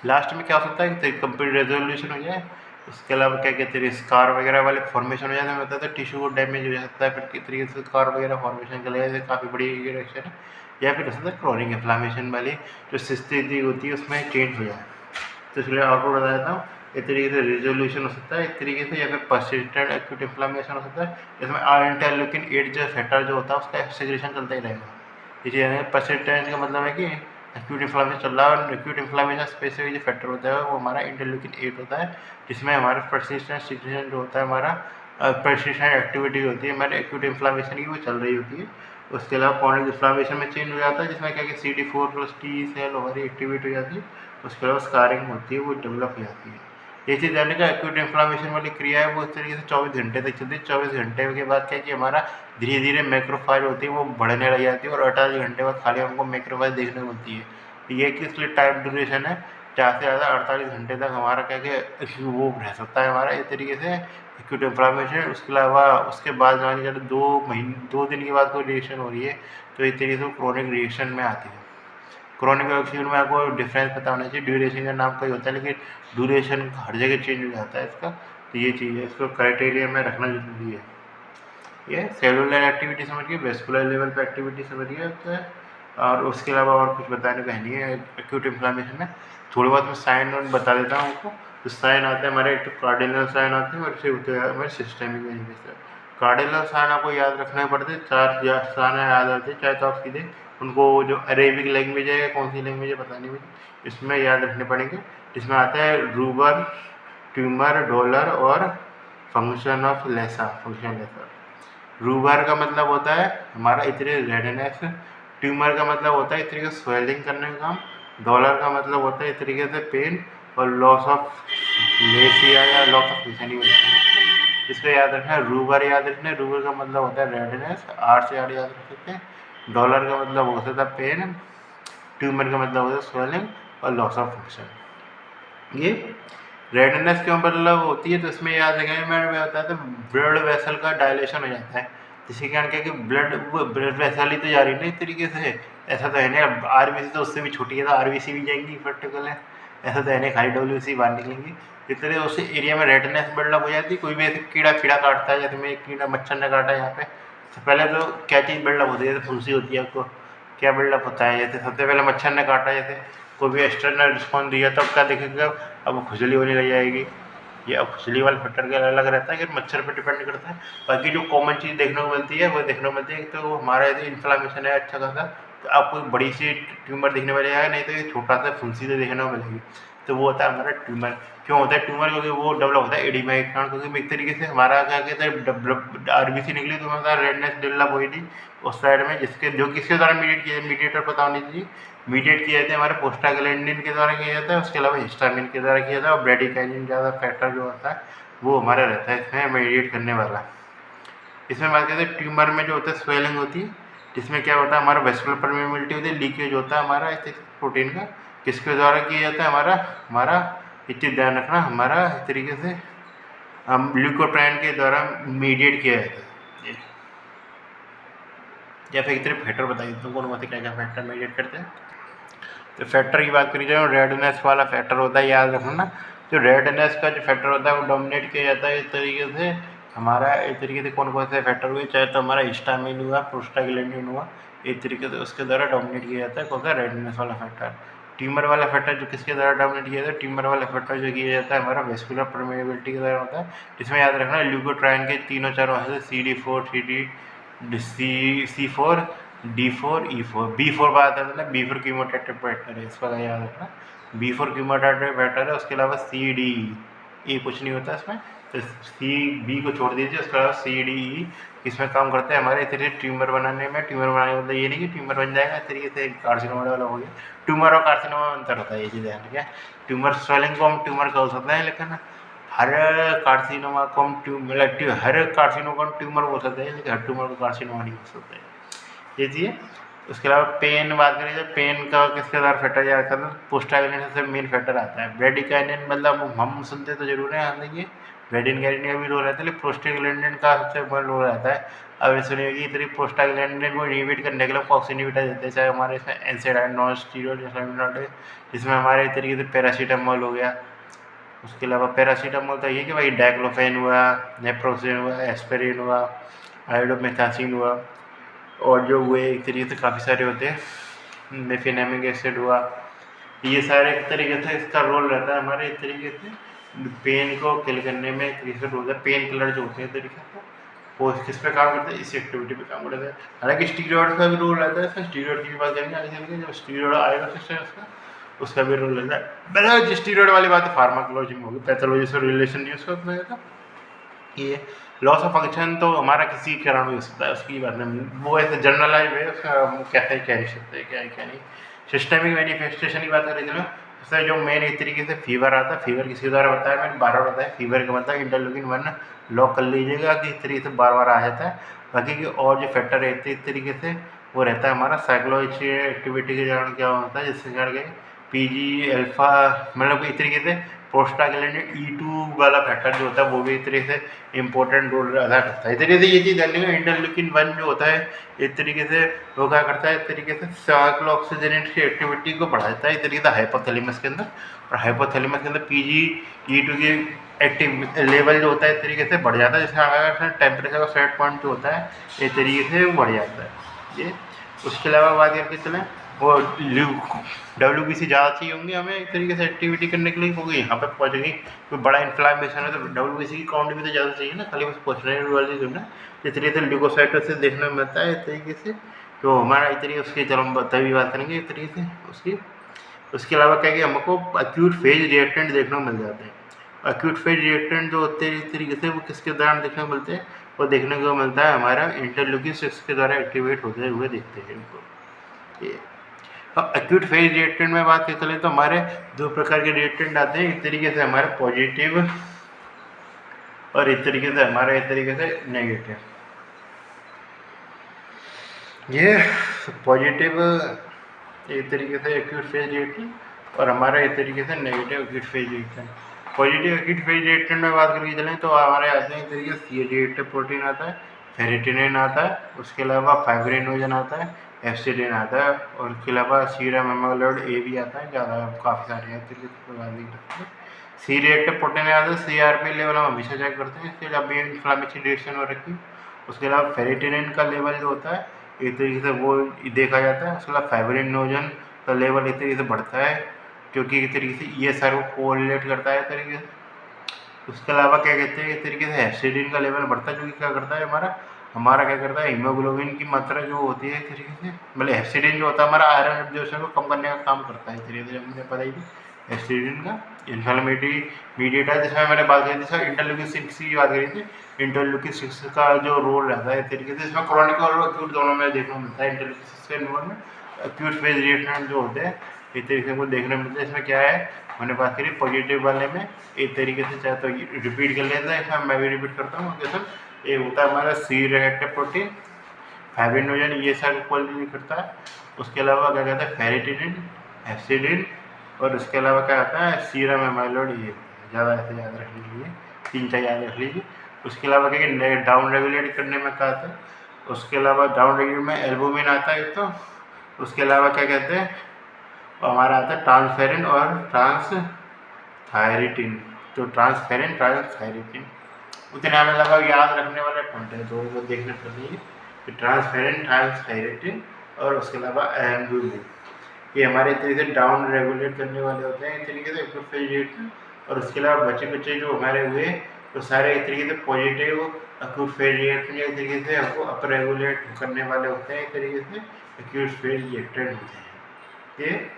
लास्ट में क्या हो सकता है कि कंप्लीट रेजोल्यूशन हो जाए, उसके अलावा क्या कहते हैं स्कार वगैरह वाले फॉर्मेशन हो जाते हैं, मतलब तो टिश्यू को डैमेज हो सकता है, फिर किस तरीके से स्कार वगैरह फॉर्मेशन के लिए काफ़ी बड़ी रिएक्शन है, या फिर हो सकता है क्रॉनिक इन्फ्लामेशन वाली जो स्थिति होती है उसमें चेंज हो जाए। तो इसलिए आपको बता देता हूँ, इस तरीके से रेजोल्यूशन हो सकता है इस तरीके से, या फिर पर्सिस्टेंट एक्यूट इन्फ्लामेशन हो सकता है, इसमें इंटरल्यूकिन 8 जो फैक्टर जो होता है उसका सेक्रेशन चलता ही रहेगा। इसे पर्सिस्टेंट का मतलब है कि एक्यूट इन्फ्लामेशन चल रहा है, और एक्यूट इन्फ्लामेशन स्पेसिफिक जो फैक्टर होता है वो हमारा इंटरल्यूकिन 8 होता है, जिसमें हमारा पर्सिस्टेंट सिचुएशन जो होता है हमारा पर्सिस्टेंट एक्टिविटी होती है हमारे एक्यूट इन्फ्लामेशन की, वो चल रही होती है। उसके अलावा क्रॉनिक इन्फ्लामेशन में चेंज हो जाता है, जिसमें क्या कि CD4+T सेल हमारी एक्टिवेट हो जाती है, उसके अलावा स्कारिंग होती है, वो डेवलप हो जाती है। ये चीज़ जाने का एक्यूट इन्फ्लामेशन वाली क्रिया है वो इस तरीके से 24 घंटे तक चलती है। 24 घंटे के बाद क्या कि हमारा धीरे धीरे मैक्रोफाज होती है वो बढ़ने लग जाती है, और 48 घंटे बाद खाली हमको मैक्रोफाज देखने को मिलती है। तो ये कि इसलिए टाइम ड्यूरेशन है, ज़्यादा से ज़्यादा 48 घंटे तक हमारा क्या कि वो रह सकता है हमारा इस तरीके से एक्यूट इन्फ्लामेशन। उसके अलावा उसके बाद मान के चलो 2 दिन के बाद कोई रिएक्शन हो रही है तो इस तरीके से क्रोनिक रिएक्शन में आती है। क्रॉनिक ऑक्सीजन में आपको डिफरेंस पता होना चाहिए, ड्यूरेशन का नाम कोई होता है लेकिन ड्यूरेशन हर जगह चेंज हो जाता है इसका। तो ये चीज़ है, इसको क्राइटेरिया में रखना जरूरी है। ये सेलुलर एक्टिविटी समझिए, वेस्कुलर लेवल पे एक्टिविटी समझिए, और उसके अलावा और कुछ बताने का नहीं है एक्यूट इन्फ्लामेशन में। थोड़ी बहुत मैं साइन और बता देता हूँ आपको। तो साइन आते हैं हमारे, एक तो कार्डिनल साइन आते हैं और इसे होते हैं हमारे सिस्टेमिक वेरिएशन। कार्डिनल साइन आपको याद रखने पड़ते, 4 या साइन याद आते, चाहे तो आप सीधे उनको जो अरेबिक लैंग्वेज है या कौन सी लैंग्वेज है पता नहीं मुझे, इसमें याद रखने पड़ेंगे। इसमें आता है रूबर, ट्यूमर, डॉलर और फंक्शन ऑफ लेसा, फंक्शन लेसा। रूबर का मतलब होता है हमारा इतने रेडनेस, ट्यूमर का मतलब होता है इस तरीके से स्वेलिंग करने का काम, डॉलर का मतलब होता है इस तरीके से पेन, और लॉस ऑफ लेसिया या लॉस ऑफ निशानी होता है। इसको याद रखना है, रूबर याद रखना है, रूबर का मतलब होता है रेडनेस, आर से आर याद रख सकते हैं। डॉलर का मतलब होता था पेन, ट्यूमर का मतलब होता है स्वेलिंग और लॉस ऑफ फंक्शन। ये रेडनेस क्यों मतलब होती है तो इसमें याद रखेंगे, मैंने बताया था ब्लड वेसल का डायलेशन हो जाता है, जिसके कारण क्या कि ब्लड वेसल ही तो जा रही है ना इस तरीके से, ऐसा तो है नहीं आरबीसी तो उससे भी छोटी है, तो आरबीसी भी जाएंगी पर्टिकुलर, ऐसा तो है नहीं खाली डब्ल्यूसी बाहर निकलेंगी। इस तरह उस एरिया में रेडनेस बिल्डअप हो जाती है। कोई भी ऐसे कीड़ा फीड़ा काटता है, जैसे मैं एक कीड़ा मच्छर ने काटा यहाँ पे, तो पहले तो क्या चीज़ बिल्डअप होती है, जैसे फुंसी होती है आपको क्या बिल्डअप होता है, जैसे सबसे पहले मच्छर ने काटा, जैसे कोई भी एक्सटर्नल रिस्पॉन्स दिया तब क्या दिखेगा, अब खुजली होने लग जाएगी। ये अब खुजली वाले फैक्टर का अलग रहता है कि मच्छर पर डिपेंड करता है। बाकी जो कॉमन चीज़ देखने को मिलती है वो देखने को मिलती है, तो हमारा यदि इन्फ्लामेशन है अच्छा खासा, तो आपको बड़ी सी ट्यूमर दिखने वाली है, नहीं तो ये छोटा सा फुंसी से देखने को मिलेगी, तो वो होता है हमारा ट्यूमर। क्यों होता है ट्यूमर, क्योंकि वो डेवलप होता है एडिमा के कारण, क्योंकि एक तरीके से हमारा क्या कहते हैं आरबीसी निकली तो हमारा रेडनेस डेवलप हुई थी उस साइड में, जिसके जो किसके द्वारा मीडिएट किया, मीडिएटर पता होनी चाहिए, मीडिएट किए जाते हैं हमारे प्रोस्टाग्लैंडिन के द्वारा किया जाता है, उसके अलावा हिस्टामिन के द्वारा किया जाता है, और ब्रेडिकाइनिन ज़्यादा फैक्टर जो होता है वो हमारा रहता है इसमें मीडिएट करने वाला। इसमें बात करते हैं ट्यूमर में जो होता है स्वेलिंग होती है, जिसमें क्या होता है हमारा वेस्कुलर परमेबिलिटी होती है, लीकेज होता है हमारा इस प्रोटीन का, किसके द्वारा किया जाता है हमारा हमारा एक चीज़ ध्यान रखना, हमारा इस तरीके से हम ल्यूकोट्राइन के द्वारा मीडिएट किया जाता है। या फिर एक तरह फैक्टर बताइए तुम कौन से क्या क्या फैक्टर मीडिएट करते हैं। तो फैक्टर की बात करी जाए, रेडनेस वाला फैक्टर होता है, याद रखना। जो रेडनेस का जो फैक्टर होता है वो डोमिनेट किया जाता है इस तरीके से हमारा, इस तरीके से कौन कौन से फैक्टर हुए, चाहे तो हमारा हिस्टामिन हुआ, प्रोस्टाग्लैंडिन हुआ, एक तरीके से उसके द्वारा डोमिनेट किया जाता है कौन सा, रेडनेस वाला फैक्टर। ट्यूमर वाला फैक्टर जो किसके द्वारा डोमिनेट किया जाता है, ट्यूमर वाला फैक्टर जो किया जाता है हमारा वेस्कुलर परमेबिलिटी के द्वारा होता है, जिसमें याद रखना ल्यूकोट्राइन के तीनों चारों CD4, C4, D4, E4, B4 बात है ना, B4 कीमोटैक्टिव फैक्टर है, इसका याद रखना, B4 कीमोटैक्टिव फैक्टर है। उसके अलावा CDE कुछ नहीं होता इसमें, तो B को छोड़ दीजिए, उसके अलावा CDE इसमें काम करते हैं हमारे इतने ट्यूमर बनाने में। ट्यूमर बनाने का मतलब ये नहीं कि ट्यूमर बन जाएगा इस तरीके से कार्सिनोमा वाला हो गया, ट्यूमर और कार्सिनोमा में अंतर होता है, ये चीज़ ध्यान रखिए। ट्यूमर स्वेलिंग को हम ट्यूमर कह सकते हैं, लेकिन हर कार्सिनोमा को हम हर कार्सिनोमा को हम ट्यूमर बोल सकते हैं, लेकिन हर ट्यूमर को कार्सिनोमा नहीं बोल सकते, ये चीज़। उसके अलावा पेन बात करें तो पेन का किसके द्वारा फैक्टर याद करना, प्रोस्टाग्लैंडिन से मेन फैक्टर आता है। ब्रेडिकाइनिन मतलब हम सुनते तो जरूर है, देखिए ब्रेडिकाइनिन का भी रोल रहता है, लेकिन प्रोस्टाग्लैंडिन का सबसे बड़ा रोल रहता है। अब सुनिए कि प्रोस्टाग्लैंडिन को इनिबिट करने के लिए कॉक्स इनिबिटर देते हैं, चाहे हमारे इसमें एनसेडाइन, नॉन स्टीरॉयड, जिसमें हमारे तरीके से पैरासीटामोल हो गया। उसके अलावा पैरासीटामोल तो ये कि भाई डाइक्लोफेन हुआ, नेप्रोक्सेन हुआ, एस्पिरिन हुआ, आयोडोमेथासिन हुआ, और जो हुए एक तरीके से काफ़ी सारे होते हैं, मेफेनामिक एसिड हुआ, ये सारे एक तरीके से इसका रोल रहता है हमारे एक तरीके से पेन को किल करने में, एक तरीके से रोल है। पेन किलर जो होते हैं तरीके से वो किस पे काम करते हैं, इस एक्टिविटी पे काम करते हैं। हालांकि स्टीरॉयड का भी रोल रहता है, इसमें स्टीरॉयड की बात करेंगे आगे चल के, जब स्टीरॉयड आएगा सिस्टम उसका भी रोल रहता है। मतलब स्टीरॉयड वाली बात फार्माकोलॉजी में होगी, पैथोलॉजी से रिलेशन नहीं उसका उतना ज़्यादा। ये लॉस ऑफ फंक्शन तो हमारा किसी कारण भी हो सकता है, उसकी बात नहीं, वो ऐसे जनरलाइज है, उसका हम कहते हैं, कह नहीं सकते क्या है क्या नहीं। सिस्टमिक मैनिफेस्टेशन की बात करें चलो, उससे जो मेन एक तरीके से फीवर आता है, फीवर किसी द्वारा बताया, मैंने बार बार बताया, फीवर का मतलब इंटरलूकिन 1 लॉक कर लीजिएगा कि इस तरीके से बार बार आ जाता है। बाकी की और जो फैक्टर रहते हैं इस तरीके से वो रहता है हमारा साइकोलॉजी एक्टिविटी के कारण क्या होता है, जिसके कारण PG अल्फा, मतलब इस तरीके से प्रोस्टाग्लैंडिन E2 वाला फैक्टर जो होता है वो भी इस तरीके से इंपॉर्टेंट रोल अदा करता है। इस तरीके से ये चीज़ जानने का, इंटरल्यूकिन 1 जो होता है इस तरीके से वो क्या करता है, इस तरीके से साइक्लोऑक्सीजनेट की एक्टिविटी को बढ़ाता है इस तरीके से हाइपोथैलेमस के अंदर, और हाइपोथैलेमस के अंदर PGE2 की एक्टिव लेवल जो होता है इस तरीके से बढ़ जाता है, जिसका टेम्परेचर का सेट पॉइंट जो होता है इस तरीके से बढ़ जाता है ये। उसके अलावा बात करके चलें वो WBC ज़्यादा चाहिए होंगे हमें एक तरीके से एक्टिविटी करने के लिए, क्योंकि यहाँ पे पहुँचेंगे कोई बड़ा इन्फ्लामेशन है तो WBC की काउंट भी तो ज़्यादा चाहिए ना, खाली बस पहुँचने वाली जो ना इस तरीके से ल्यूकोसाइटोसिस देखने में मिलता है इस तरीके से। तो हमारा इस तरीके उसकी चलो हम तभी बात करेंगे इस तरीके से उसकी। उसके अलावा क्या है कि हमको एक्यूट फेज रिएक्टेंट देखने को मिल जाते हैं। एक्यूट फेज रिएक्टेंट जो होते हैं इस तरीके से वो किसके दौरान देखने को मिलते हैं, वो देखने को मिलता है हमारा इंटरल्यूकिन 6 के द्वारा एक्टिवेट होते हुए देखते हैं इनको। ये अब एक्यूट फेज रिएक्टेंट में बात करते चले तो हमारे दो प्रकार के रिएक्टेंट आते हैं, एक तरीके से हमारे पॉजिटिव और एक तरीके से हमारे एक तरीके से नेगेटिव। ये पॉजिटिव एक तरीके से एक्यूट फेज रिएक्टेंट और हमारा एक तरीके से negative acute phase reactant. Positive acute phase reactant में बात करके चलें तो हमारे आते हैं एक तरीके से C-reactive प्रोटीन आता है, फेरिटिनिन आता है, उसके अलावा फाइब्रिनोजन आता है, एप्सिडिन आता है और उसके अलावा सीरम एमाइलोइड A भी आता है, ज़्यादा काफ़ी सारे हैं। C-reactive प्रोटीन आता है, CRP लेवल हम हमेशा चेक करते हैं, इसके जब भी इन्फ्लामेटरी रिएक्शन हो रखी। उसके अलावा फेरिटिनिन का लेवल जो होता है एक तरीके से वो देखा जाता है। उसके अलावा फाइब्रिनोजन का लेवल एक तरीके से बढ़ता है क्योंकि एक तरीके से ये सारे को कोरिलेट करता है तरीके से। उसके अलावा क्या कहते हैं एक तरीके से एप्सिडिन का लेवल बढ़ता है, जो कि क्या करता है हमारा क्या करता है हीमोग्लोबिन की मात्रा जो होती है एक तरीके से, मतलब एप्सिडिन जो होता है हमारा आयरन एब्जॉर्प्शन को कम करने का काम करता है इस तरीके से, मुझे पता ही थी। एप्सिडिन का इन्फ्लेमेटरी मीडिएट है, जिसमें मैंने बात करी थी सर इंटरल्यूकिन 6 की बात करी थी। इंटरल्यूकिन 6 का जो रोल रहता है इस तरीके से, इसमें क्रॉनिक और एक्यूट दोनों में देखने को मिलता है। इंटरल्यूकिन 6 के इन्वॉल्वमेंट एक्यूट फेज रिएक्शन जो होते हैं इस तरीके से देखने को मिलता है। इसमें क्या है मैंने बात करी पॉजिटिव वाले में एक तरीके से, चाहे तो रिपीट कर लेते हैं, इसमें मैं भी रिपीट करता हूँ। जैसे ये होता है हमारा C-reactive प्रोटीन, फाइब्रिनोजन ये सब क्वालिटी करता है। उसके अलावा क्या कहता है फेरिटिनिन, एप्सिडिन और उसके अलावा क्या आता है सीरम एमाइलोइड, ये ज़्यादा ऐसे याद रख लीजिए, 3-4 याद रख लीजिए। उसके अलावा क्या डाउन रेगुलेट करने में क्या आता है, उसके अलावा डाउन रेगुलेट में एल्बुमिन आता है तो। उसके अलावा क्या कहते हैं हमारा आता है ट्रांसफेरिन और ट्रांसथायरिटिन। तो ट्रांसफेरिन ट्रांसथायरिटिन उतने हमें लगा याद रखने वाले पॉइंट है, तो वो देखने पड़ेंगे कि ट्रांसफेरिन ट्रांसथायरिटिन और उसके अलावा एल्बुमिन ये हमारे तरीके से डाउन रेगुलेट करने वाले होते हैं एक तरीके से एक्यूट फेज रिएक्शन। और उसके अलावा बचे जो हमारे हुए तो सारे एक तरीके से पॉजिटिव एक्यूट फेज रिएक्शन एक तरीके से हमको अप रेगुलेट करने वाले होते हैं एक तरीके से एक्यूट फेज रिएक्टेंट होते हैं। ये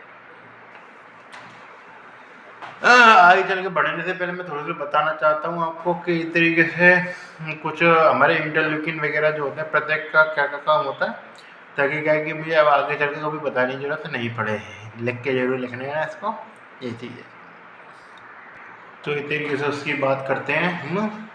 आगे चल के बढ़ने से पहले मैं थोड़ा सा बताना चाहता हूँ आपको कि इस तरीके से कुछ हमारे इंटरल्यूकिन वगैरह जो होते हैं प्रत्येक का क्या क्या काम होता है, ताकि क्या है कि मुझे अब आगे चल के कभी बताने की जरूरत नहीं पड़े, लिख के जरूर लिखने है इसको, ये चीज़ है। तो इस तरीके से उसकी बात करते हैं हम।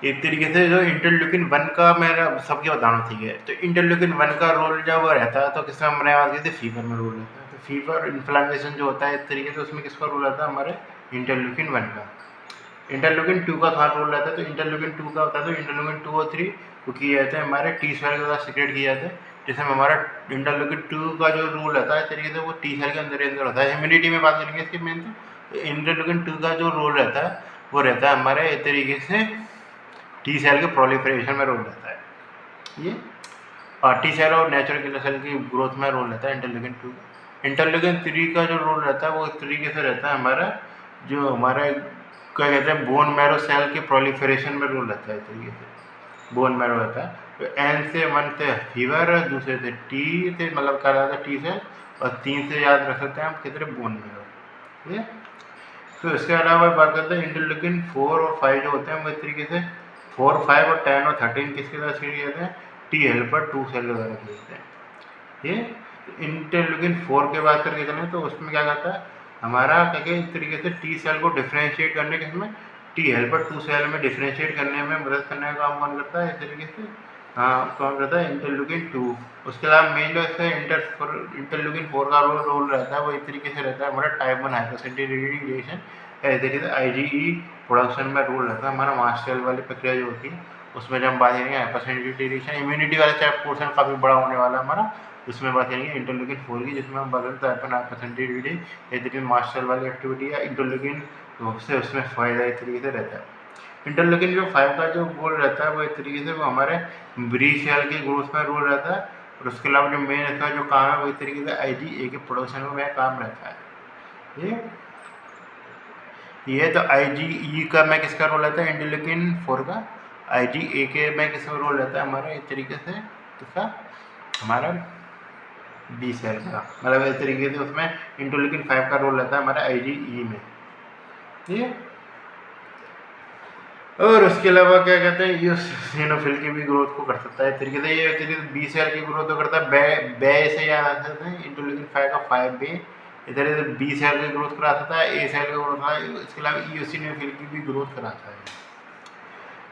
एक तरीके से जो इंटरल्यूकिन 1 का मेरा सबके बताना ठीक है। तो इंटरल्यूकिन 1 का रोल जब रहता है तो किसमें हमने बात की थी फीवर में रोल रहता है। तो फीवर इन्फ्लामेशन जो होता है इस तरीके से उसमें किसका रोल रहता है हमारे इंटरल्यूकिन 1 का। इंटरल्यूकिन 2 का कहाँ रोल रहता है, तो इंटरल्यूकिन 2 का होता है तो इंटरल्यूकिन 2 और 3 वो किए जाते हैं हमारे टी सेल के द्वारा सिक्रेट किए जाते हैं। जिसमें हमारा इंटरल्यूकिन 2 का जो रोल रहता है इस तरीके से वो टी सेल के अंदर होता है। इम्यूनिटी में बात करेंगे इसकी मेन, तो इंटरल्यूकिन 2 का जो रोल रहता है वो रहता है हमारे इस तरीके से टी सेल के प्रोलिफरेशन में रोल रहता है ये, और टी सेल और नेचुरल किलर सेल की ग्रोथ में रोल रहता है इंटरल्यूकिन 2 का। इंटरल्यूकिन 3 का जो रोल रहता है वो इस तरीके से रहता है हमारा जो हमारा क्या कहते हैं बोन मैरो सेल के प्रोलिफरेशन में रोल रहता है इस तरीके से बोन मैरो रहता है। तो N से 1 से फीवर, दूसरे से टी से मतलब क्या रहता है टी सेल, और 3 से याद रख सकते हैं हम कितने बोन मैरो ये। तो इसके अलावा बात करते हैं इंटरल्यूकिन 4 और 5 जो होते हैं वो इस तरीके से 4, 5 और 10 और 13 किसके द्वारा सीड किए जाते हैं टी हेल्पर 2 सेल के द्वारा किए जाते हैं ये। इंटरल्यूकिन 4 के बात करके चलें तो उसमें क्या करता है हमारा क्या इस तरीके से टी सेल को डिफ्रेंशिएट करने के समय टी हेल्पर 2 सेल में डिफ्रेंशिएट करने में मदद करने का काम कौन करता है इस तरीके से, हाँ कौन करता है इंटरल्यूकिन 2। उसके अलावा मेन जो है इंटरल्यूकिन 4 का रोल रहता है वो इस तरीके से रहता है हमारा टाइप 1 हाइपरसेंसिटिविटी रिएक्शन इस तरीके से IgE प्रोडक्शन में रोल रहता है हमारा मास्ट सेल वाली प्रक्रिया जो होती है उसमें जब हम बात करेंगे हाइपरसेंसिटिविटी रिएक्शन इम्यूनिटी वाला चाहे पोर्शन काफ़ी बड़ा होने वाला है हमारा, उसमें बात करेंगे इंटरल्यूकिन 4 की जिसमें हम बात करते हैं हाइपरसेंसिटिविटी इस तरीके मास्ट सेल वाली एक्टिविटी है इंटरल्यूकिन से उसमें फायदा इस तरीके से रहता है। इंटरल्यूकिन जो 5 का जो गोल रहता है वो इस तरीके से वो हमारे ब्री सेल की ग्रोथ में रोल रहता है और उसके अलावा जो मेन इसका जो काम है वही तरीके से IgA के प्रोडक्शन में वह काम रहता है। ये तो IgE का मैं किसका रोल रहता है, इंटरल्यूकिन 4 का। IgA के में किसका रोल रहता है हमारा इस तरीके से, किसका, हमारा बी सेल का, मतलब इस तरीके से उसमें इंटरल्यूकिन 5 का रोल रहता है हमारा IgE में, ठीक है। और उसके अलावा क्या कहते हैं, ये सिनोफिल की भी ग्रोथ को कर सकता है इस तरीके से। ये तरीके से बी सेल की ग्रोथ तो करता है, बे से याद आ सकते हैं इंटरल्यूकिन 5 का 5B इधर से बी सेल की ग्रोथ करा सकता है, ए सेल की ग्रोथ करा, इसके अलावा ईओसिनोफिल की भी ग्रोथ कराता है।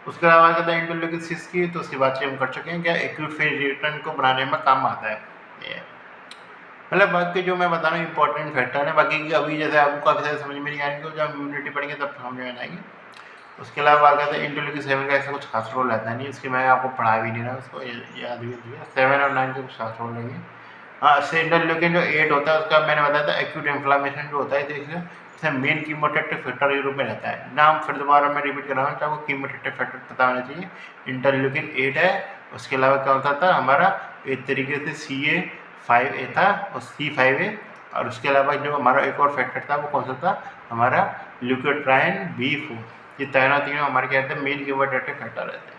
उसके अलावा कहता है इंटरल्यूकिन 6 की, तो उसकी बात हम कर चुके हैं, क्या एक्यूट फेज रिटर्न को बनाने में काम आता है। ये मतलब बाकी जो मैं बता रहा हूँ इंपॉर्टेंट फैक्टर है, बाकी की अभी जैसे आपको काफ़ी सारे समझ में नहीं आएंगे, तो जब इम्यूनिटी पढ़ेंगे तब समझ में आएंगे। उसके अलावा बात करते हैं इंटरल्यूकिन 7 का ऐसा कुछ खास रोल रहता नहीं, इसकी मैं आपको पढ़ा भी नहीं रहा, उसको याद भी नहीं है। 7 और 9 के कुछ खास रोल नहीं है। हाँ, से इंटरल्यूकिन जो 8 होता है उसका मैंने बताया था एक्यूट इन्फ्लामेशन जो होता है, देखिए मेन कीमोटेक्टिव फैक्टर के रूप में रहता है। नाम फिर दोबारा मैं रिपीट कर रहा हूँ, आपको कीमोटेक्टिव फैक्टर पता होना चाहिए। इंटरल्यूकिन 8 है, उसके अलावा क्या होता था हमारा एक तरीके से CA5A था और C5A, और उसके अलावा जो हमारा एक और फैक्टर था वो कौन सा था हमारा ल्यूकोट्राइन B4। ये तीनों हमारे क्या रहते हैं, मेन कीमोटेक्टिव फैक्टर रहते हैं।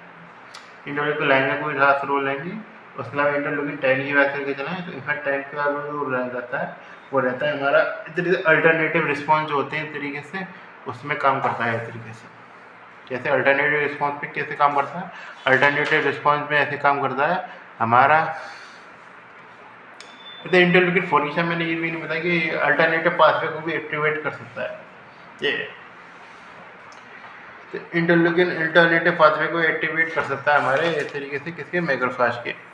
इंटरल्यूकिन लाइन में कोई खास रोल नहीं है। उसके अलावा इंटरल्यूकिन 10 की बात करके चलें तो इनफैक्ट 10 का जो रहता है वो रहता है हमारा इस तरीके से अल्टरनेटिव रिस्पॉन्स जो होते हैं इस तरीके से उसमें काम करता है। इस तरीके से जैसे अल्टरनेटिव रिस्पॉन्स पे कैसे काम करता है, अल्टरनेटिव रिस्पॉन्स में ऐसे काम करता है हमारा, तो इंटरल्यूकिन 4 की मैंने ये भी नहीं बताया कि अल्टरनेटिव पाथवे को भी एक्टिवेट कर सकता है। ये तो इंटरल्यूकिन अल्टरनेटिव पाथवे को एक्टिवेट कर सकता है हमारे इस तरीके से किसके, मैक्रोफेज के।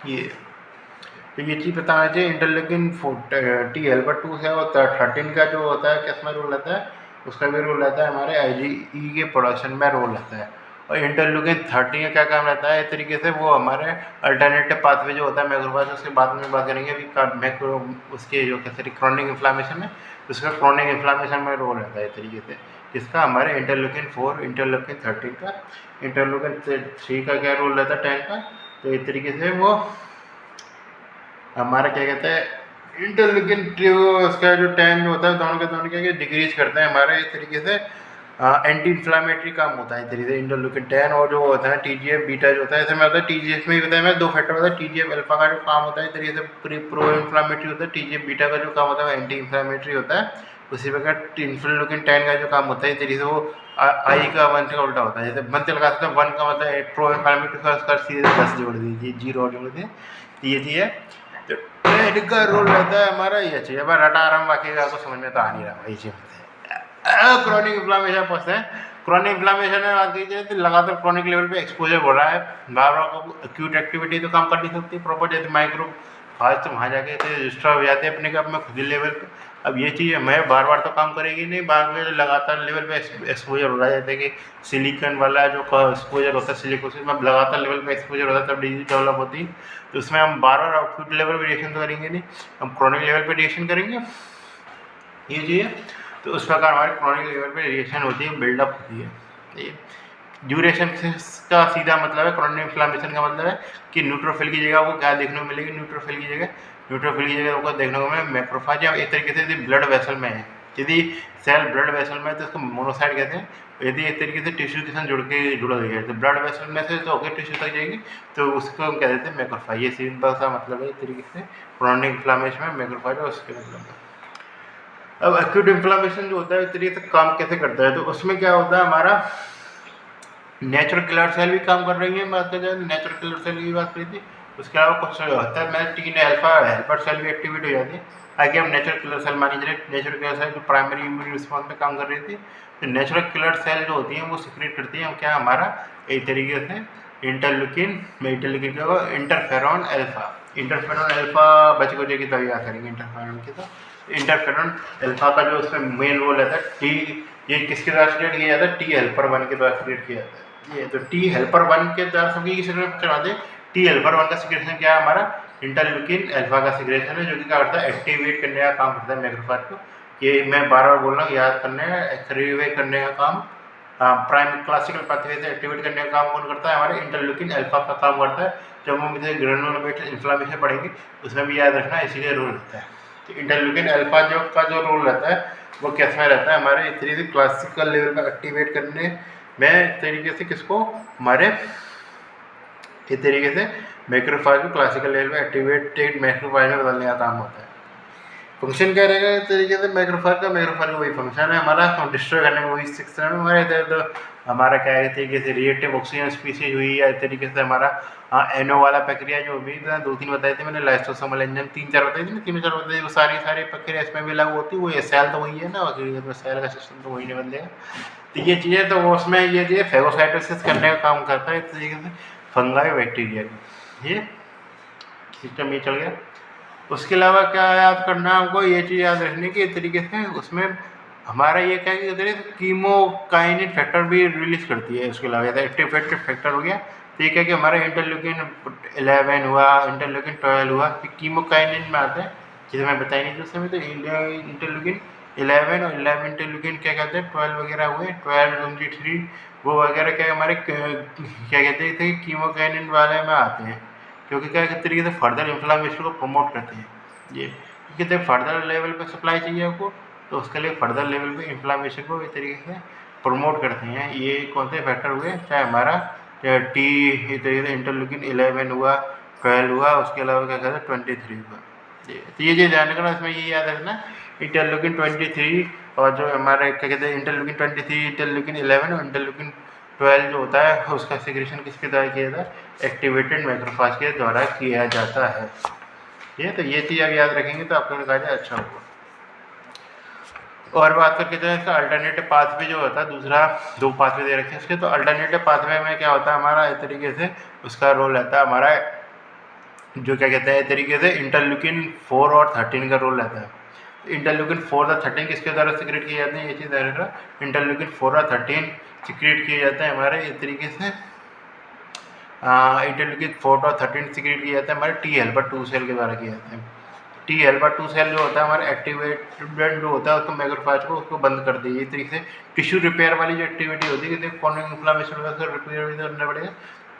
ये तो ये चीज़ पता होना चाहिए। इंटरल्यूकिन T हेल्पर 2 से और 13 का जो होता है किसमें रोल रहता है, उसका भी रोल रहता है हमारे IgE के प्रोडक्शन में रोल रहता है। और इंटरल्यूकिन 13 का क्या काम रहता है इस तरीके से, वो हमारे अल्टरनेटिव पाथवे जो होता है मैक्रोफेज, उसके बाद में बात करेंगे अभी मैक्रो उसके जो कहते हैं क्रॉनिक इन्फ्लामेशन है, उसका क्रॉनिक इन्फ्लामेशन में रोल रहता है इस तरीके से, किसका, हमारे इंटरल्यूकिन 4 इंटरल्यूकिन 13 का। इंटरल्यूकिन 3 का क्या रोल रहता है 10 का, तो इस तरीके से वो हमारा क्या कहते हैं इंटरल्यूकिन उसका जो 10 जो होता है दोनों के दोनों क्या डिक्रीज करते हैं हमारे इस तरीके से, एंटी इन्फ्लामेटरी काम होता है इस तरीके से इंटरल्यूकिन 10। और जो होता है TGF बीटा जो होता है, ऐसे में होता है TGF में ही बताया मैं, दो फैक्टर होता है। TGF अल्फा का जो काम होता है इस तरीके से प्रो इन्फ्लामेटरी होता है, TGF बीटा का जो काम होता है वो एंटी इन्फ्लामेटरी होता है। उसी प्रकार इंटरल्यूकिन 10 का जो काम होता है इस तरीके से वो आई का 1 का उल्टा होता है। जैसे मन लगा सकते हैं 1 का मतलब प्रो इन्फ्लामेटरी का, उसका सीधे 10 जोड़ दीजिए, 0 जोड़ दीजिए, ये चीज़ है। तो ट्रेड का रोल रहता है हमारा ये चाहिए। अब रटा आराम बाकी आपको समझ में तो आ नहीं रहा, ये चीज़ क्रॉनिक इन्फ्लामेशन पहुँचते हैं। क्रॉनिक इन्फ्लामेशन में बात कीजिए तो लगातार क्रॉनिक लेवल पे एक्सपोजर हो रहा है, बार बार को एक्यूट एक्टिविटी तो काम कर नहीं सकती प्रॉपर, जैसे माइक्रो फास्ट तो वहाँ जाके रजिस्टर हो जाते हैं अपने आप में खुद ही लेवल पे। अब ये चीज़ मैं बार बार तो काम करेगी नहीं, बार बार लगातार लेवल पे एक्सपोजर हो रहा है, जैसे कि सिलिकॉन वाला जो एक्सपोजर होता है सिलिकोसिस में लगातार लेवल पे एक्सपोजर होता है तब डिजीज डेवलप होती है। तो उसमें हम बार बार एक्यूट लेवल पर रिएक्शन तो करेंगे नहीं, हम क्रॉनिक लेवल पर रिएक्शन करेंगे, ये चीज़ है। तो उस प्रकार हमारे क्रॉनिक लेवल पे रिएक्शन होती है, बिल्डअप होती है। ये ड्यूरेशन का सीधा मतलब है, क्रॉनिक इन्फ्लामेशन का मतलब है कि न्यूट्रोफिल की जगह आपको क्या देखने को मिलेगी, न्यूट्रोफिल की जगह आपको देखने को मिलेगा मैक्रोफेज। या एक तरीके से यदि ब्लड वेसल में है, यदि सेल ब्लड वेसल में है तो उसको मोनोसाइट कहते हैं। यदि एक तरीके से टिश्यू के साथ जुड़ा गया है तो ब्लड वेसल में से तो होकर टिश्यू तक जाएगी, तो उसको हम कह देते हैं मैक्रोफेज। ये सिंपल सा मतलब है एक तरीके से क्रॉनिक इन्फ्लामेशन में मैक्रोफेज और उसके मतलब। अब एक्यूट इन्फ्लामेशन जो होता है इस तरीके से काम कैसे करता है, तो उसमें क्या होता है हमारा नेचुरल किलर सेल भी काम कर रही है, बात करें जाए नेचुरल किलर सेल की बात करी थी। उसके अलावा कुछ होता है मैं टीन अल्फा हेल्पर सेल भी एक्टिवेट हो जाती है। आगे हम नेचुरल किलर सेल मानी जाए, नेचुरल किलर सेल जो प्राइमरी इम्यून रिस्पॉन्स में काम कर रही थी, तो नेचुरल किलर सेल जो होती हैं वो सिक्रेट करती हैं क्या हमारा एक तरीके से इंटरल्यूकिन क्या इंटरफेरॉन अल्फा बच को की तभी याद करेंगे इंटरफेरॉन की। तो इंटरफेरॉन अल्फा का जो उसमें मेन रोल रहता है टी, ये किसके द्वारा क्रिएट किया जाता है, T हेल्पर 1 के द्वारा क्रिएट किया जाता है। ये तो T हेल्पर 1 के द्वारा सभी की सिक्रेशन चला दे। T हेल्पर 1 का सिक्रेशन क्या है हमारा इंटरल्यूकिन अल्फा का सिक्रेशन है, जो कि क्या करता है एक्टिवेट करने का काम करता है मैक्रोफेज को। ये मैं बार बार बोल रहा हूँ, याद करने का एक्टिवेट करने का काम प्राइम क्लासिकल पाथवे से एक्टिवेट करने का काम कौन करता है, हमारे इंटरल्यूकिन अल्फा का काम करता है। जब हम इसे ग्रेनुलोमेटल इन्फ्लामेशन पढ़ेंगे उसमें भी याद रखना इसीलिए रोल रहता है। तो इंटरल्यूकिन अल्फा जो रोल रहता है वो कैसा रहता है, हमारे इस तरीके से क्लासिकल लेवल पर एक्टिवेट करने में इस तरीके से किसको, हमारे इस तरीके से मैक्रोफाज को क्लासिकल लेवल में एक्टिवेटेड मैक्रोफाज में बदलने का काम होता है। फंक्शन क्या रहेगा इस तरीके से मैक्रोफाज का वही फंक्शन है हमारा, डिस्ट्रॉय करने का वही सेक्शन में हमारे इधर तो हमारा क्या है, तरीके से रिएक्टिव ऑक्सीजन स्पीसीज हुई या इस तरीके से हमारा एनओ वाला प्रक्रिया जो भी 2-3 बताए थे मैंने, लाइसोसोमल एंजाइम 3-4 बताई थी ना, 3-4 बताई थी, वो सारी प्रक्रिया इसमें भी लागू होती है। वो सेल तो वही है ना, सेल का सिस्टम तो वही नहीं बदलेगा। तो ये चीज़ें तो उसमें ये चीज़ें फेगोसाइटोसिस करने का काम करता है इस तरीके से फंगाई बैक्टीरिया की, ये सिस्टम ये चल गया। उसके अलावा क्या याद करना है हमको, ये चीज़ याद रखने की इस तरीके से उसमें हमारा ये क्या है कि कीमोकाइनिन फैक्टर भी रिलीज करती है। उसके अलावा एक्टिवेटेड फैक्टर हो गया, तो ये क्या कि हमारा इंटरल्यूकिन 11 हुआ, इंटरल्यूकिन 12 हुआ, कीमोकाइनिन में आता है, जिसे मैं बताई नहीं थी उस समय। तो इंटरल्यूकिन 11 और 11 इंटरल्यूकिन क्या कहते हैं 12 वगैरह हुए, 12 23 वो वगैरह क्या हमारे क्या कहते हैं कीमोकाइनिन वाले में आते हैं, क्योंकि क्या किस तरीके से फर्दर इन्फ्लामेशन को प्रमोट करते हैं। ये कितने फर्दर लेवल पे सप्लाई चाहिए आपको, तो उसके लिए फर्दर लेवल पे इन्फ्लामेशन को इस तरीके से प्रमोट करते हैं। ये कौन से फैक्टर हुए, चाहे हमारा टी इस तरीके से इंटरल्यूकिन 11 हुआ, 12 हुआ, उसके अलावा क्या कहते हैं 23 हुआ। तो ये चीज़ ध्यान रखना, इसमें ये याद रखना इंटरल्यूकिन 23 और जो हमारे क्या कहते हैं इंटरल्यूकिन 23, इंटरल्यूकिन 11 और इंटरल्यूकिन 12 जो होता है उसका सिक्रेशन किसके द्वारा किया जाता है, एक्टिवेटेड मैक्रोफाज के द्वारा किया जाता है। तो ये चीज़ आप याद रखेंगे तो आपको कहा जाए अच्छा होगा। और बात करके जो है इसका अल्टरनेटिव पाथवे जो होता है, दूसरा 2 पाथवे दे रखे हैं इसके, तो अल्टरनेटिव पाथवे में क्या होता है हमारा इस तरीके से उसका रोल रहता है हमारा जो क्या कहते हैं इस तरीके से इंटरल्यूकिन 4 और 13 का रोल रहता है। इंटरल्यूकिन 4 और 13 किसके द्वारा सिक्रेट किए जाते हैं, ये चीज़ रहेगा इंटरल्यूकिन 4 और 13 सिक्रेट किए जाते हैं हमारे इस तरीके से इंटरल्यूकिन 4 और 13 सिक्रेट किए जाते हैं हमारे टी हेल्पर 2 सेल के द्वारा किए जाते हैं। टी हेल्पर 2 सेल जो होता है हमारे एक्टिवेटेड जो होता है उसको मैक्रोफाज को उसको बंद कर दिए। इस तरीके से टिश्यू रिपेयर वाली जो एक्टिविटी होती है, कॉर्निक इन्फ्लामेशन होगा तो रिपेयर करना पड़ेगा,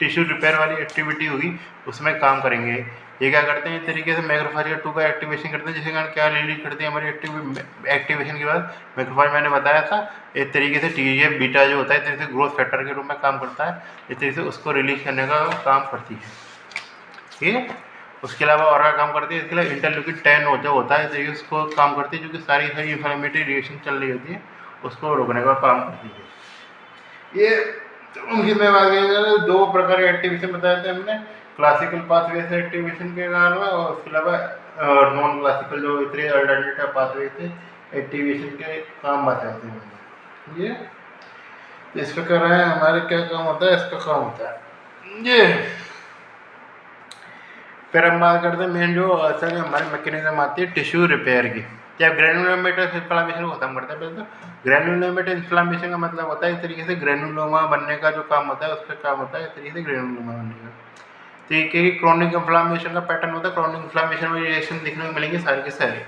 टिश्यू रिपेयर वाली एक्टिविटी होगी उसमें काम करेंगे। ये क्या करते हैं इस तरीके से मैक्रोफाज का 2 का एक्टिवेशन करते हैं, जिसके कारण क्या रिलीज करते हैं हमारी एक्टिवेशन के बाद मैक्रोफाज मैंने बताया था इस तरीके से TGF बीटा जो होता है इस तरीके से ग्रोथ फैक्टर के रूप में काम करता है, इस तरीके से उसको रिलीज करने का काम करती है। ठीक है, उसके अलावा और क्या काम करती है, इसके अलावा इंटरल्यूकिन 10 होता है तरीके उसको काम करती है, जो कि सारी इन्फ्लेमेटरी रिएक्शन चल रही होती है उसको रोकने का काम करती है। ये उनकी मैं बात करेंगे 2 प्रकार के एक्टिवेशन बताए थे हमने, क्लासिकल पाथवे से एक्टिवेशन के कारण में, और उसके अलावा नॉन क्लासिकल जो इतने अल्टरनेटिव पाथवे से एक्टिवेशन के काम बताए थे हमने। ये इस प्रकार है हमारे क्या काम होता है, इसका काम होता है ये। फिर हम बात करते हैं मेन जो असल हमारी मैकेनिज्म आती है टिश्यू रिपेयर की। जब ग्रेनुलोमेटस इन्फ्लामेशन को खत्म करते हैं पहले तो ग्रेनुलोमेटस इन्फ्लामेशन का मतलब होता है इस तरीके से ग्रेनुलोमा बनने का जो काम होता है उसका काम होता है इस तरीके से ग्रेनुलोमा बनने का। तो ये क्रोनिक इन्फ्लामेशन का पैटर्न होता है, क्रोनिक इन्फ्लामेशन में रिएक्शन देखने को मिलेंगे सारे के सारे।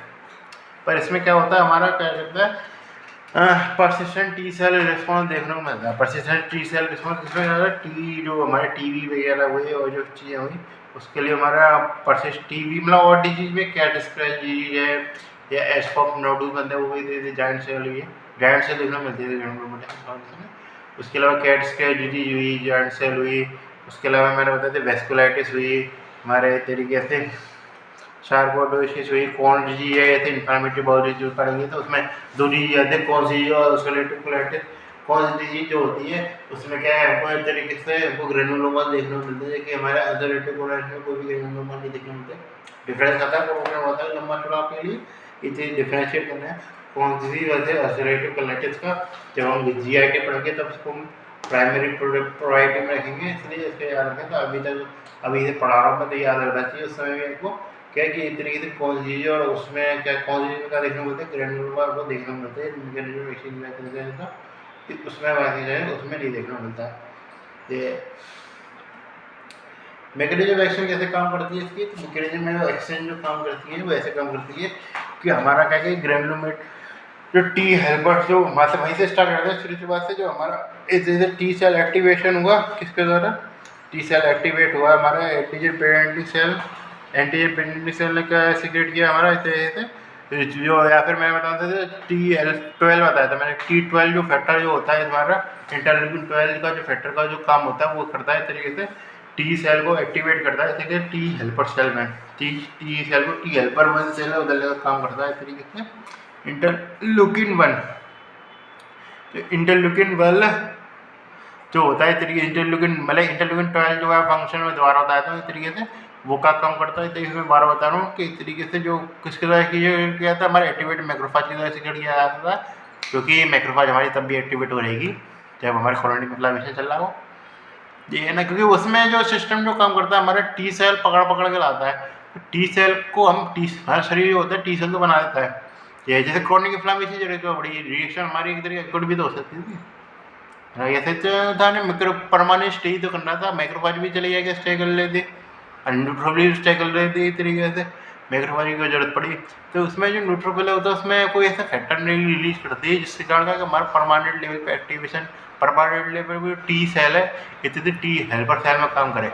पर इसमें क्या होता है हमारा क्या कहता है परसिस्टेंट टी सेल रिस्पॉन्स देखने को मिलता है। परसिस्टेंट टी सेल रिस्पॉन्स किसमें ज़्यादा टी जो हमारे टीवी वगैरह हुए और जो चीज़ें हुई उसके लिए हमारा परसिस्ट टीवी मतलब और डिजीज में कैट स्क्रैच डिजीज है या एस्पॉप नोडुल बनते हैं वो भी दे जॉइंट सेल हुई है, जॉइंट सेल देखने को मिलती है। उसके अलावा कैट स्क्रैच डिजीज हुई, जॉइंट सेल हुई, उसके अलावा मैंने बताया था वेस्कुलाइटिस हुई हमारे तरीके से, शार्कोडोसिस हुई, कौन डिजीज है ऐसे इन्फ्लामेटरी बाउल डिजीज पढ़ेंगे तो उसमें 2 डिजीज आते हैं, कौन सी और उसका रिलेटेड कोलाइटिस। कौन सी डिजीज जो होती है उसमें क्या है हमको एक तरीके से हमको ग्रेनुलोमा देखने को मिलता है कि हमारे अल्सरेटिव कोलाइटिस में कोई भी ग्रेनुलोमा नहीं देखने को मिलता है। डिफरेंस आता है प्रोग्राम होता है लंबा चौड़ा आपके लिए इसे डिफरेंशिएट करना है कौन सी वजह से अल्सरेटिव कोलाइटिस का। जब हम GIT पढ़ेंगे तब उसको हम प्राइमरी प्रायोरिटी में रखेंगे, इसलिए इसको याद रखें। तो अभी इसे पढ़ा रहा हूँ मैं तो याद रखना चाहिए उस समय भी आपको क्या कि इस तरीके से कौन सी चीज़ और उसमें क्या कौन सी चीज़ का देखने को मिलता है ग्रेनुलोमा को देखने को मिलता है, उसमें बाकी जो है उसमें नहीं देखने को मिलता है। ये मैकेनिज्म एक्शन कैसे काम करती है इसकी, तो मैकेनिज्म एक्शन जो काम करती है वो ऐसे काम करती है कि हमारा क्या कि जो टी हेल्पर जो वहाँ से वहीं से स्टार्ट करते हैं शुरू शुरुआत से, जो हमारा जैसे टी सेल एक्टिवेशन हुआ किसके द्वारा, टी सेल एक्टिवेट हुआ हमारा antigen parenting cell, antigen parenting cell ने क्या सीक्रेट किया हमारा ऐसे जो, या फिर मैं बताता था T12 बताया था मैंने, T12 जो फैक्टर जो होता है हमारा इंटरल्यूकिन 12 का जो फैक्टर का जो काम होता है वो करता है इस तरीके से टी सेल को एक्टिवेट करता है, जैसे कि टी हेल्पर सेल में टी सेल को टी हेल्पर 1 सेल में बदलने का काम करता है इस तरीके से इंटरल्यूकिन 1। तो इंटरल्यूकिन 1 जो होता है तरीके इंटरल्यूकिन मतलब इंटरल्यूकिन 12 जो है फंक्शन में दोबारा बताया था इस तरीके से वो क्या काम करता है, तो इसमें बार बता रहा हूँ कि इस तरीके से जो किसके द्वारा किया था हमारे एक्टिवेट मैक्रोफाज की तरह से किया जाता था, क्योंकि मैक्रोफाज हमारी तब भी एक्टिवेट हो रहेगी जब हमारे कॉलोनी इन्फ्लेमेशन चल रहा हो, ये है ना, क्योंकि उसमें जो सिस्टम जो काम करता है हमारा टी सेल पकड़ पकड़ के लाता है, तो टी सेल को हम हमारा शरीर जो होता है टी सेल तो बना देता है, ये जैसे क्रॉनिक इन्फ्लेमेशन जो रहती है बड़ी रिएक्शन हमारी एक तरीके कुछ भी तो हो सकती थी, ऐसे तो था ना मिक्रो परमानेंट स्टे तो करना था, मैक्रोफाज भी चले जाएगा स्टे कर लेते और न्यूट्रोफिल स्टे कर लेते इस तरीके से मैक्रोफाज की जरूरत पड़ी, तो उसमें जो न्यूट्रोफिल होता है उसमें कोई ऐसा फैक्टर नहीं रिलीज करती है जिसके कारण का हमारा परमानेंट लेवल पे एक्टिवेशन परमानेंट लेवल पे टी सेल है इतनी टी हेल्पर सेल में काम करे,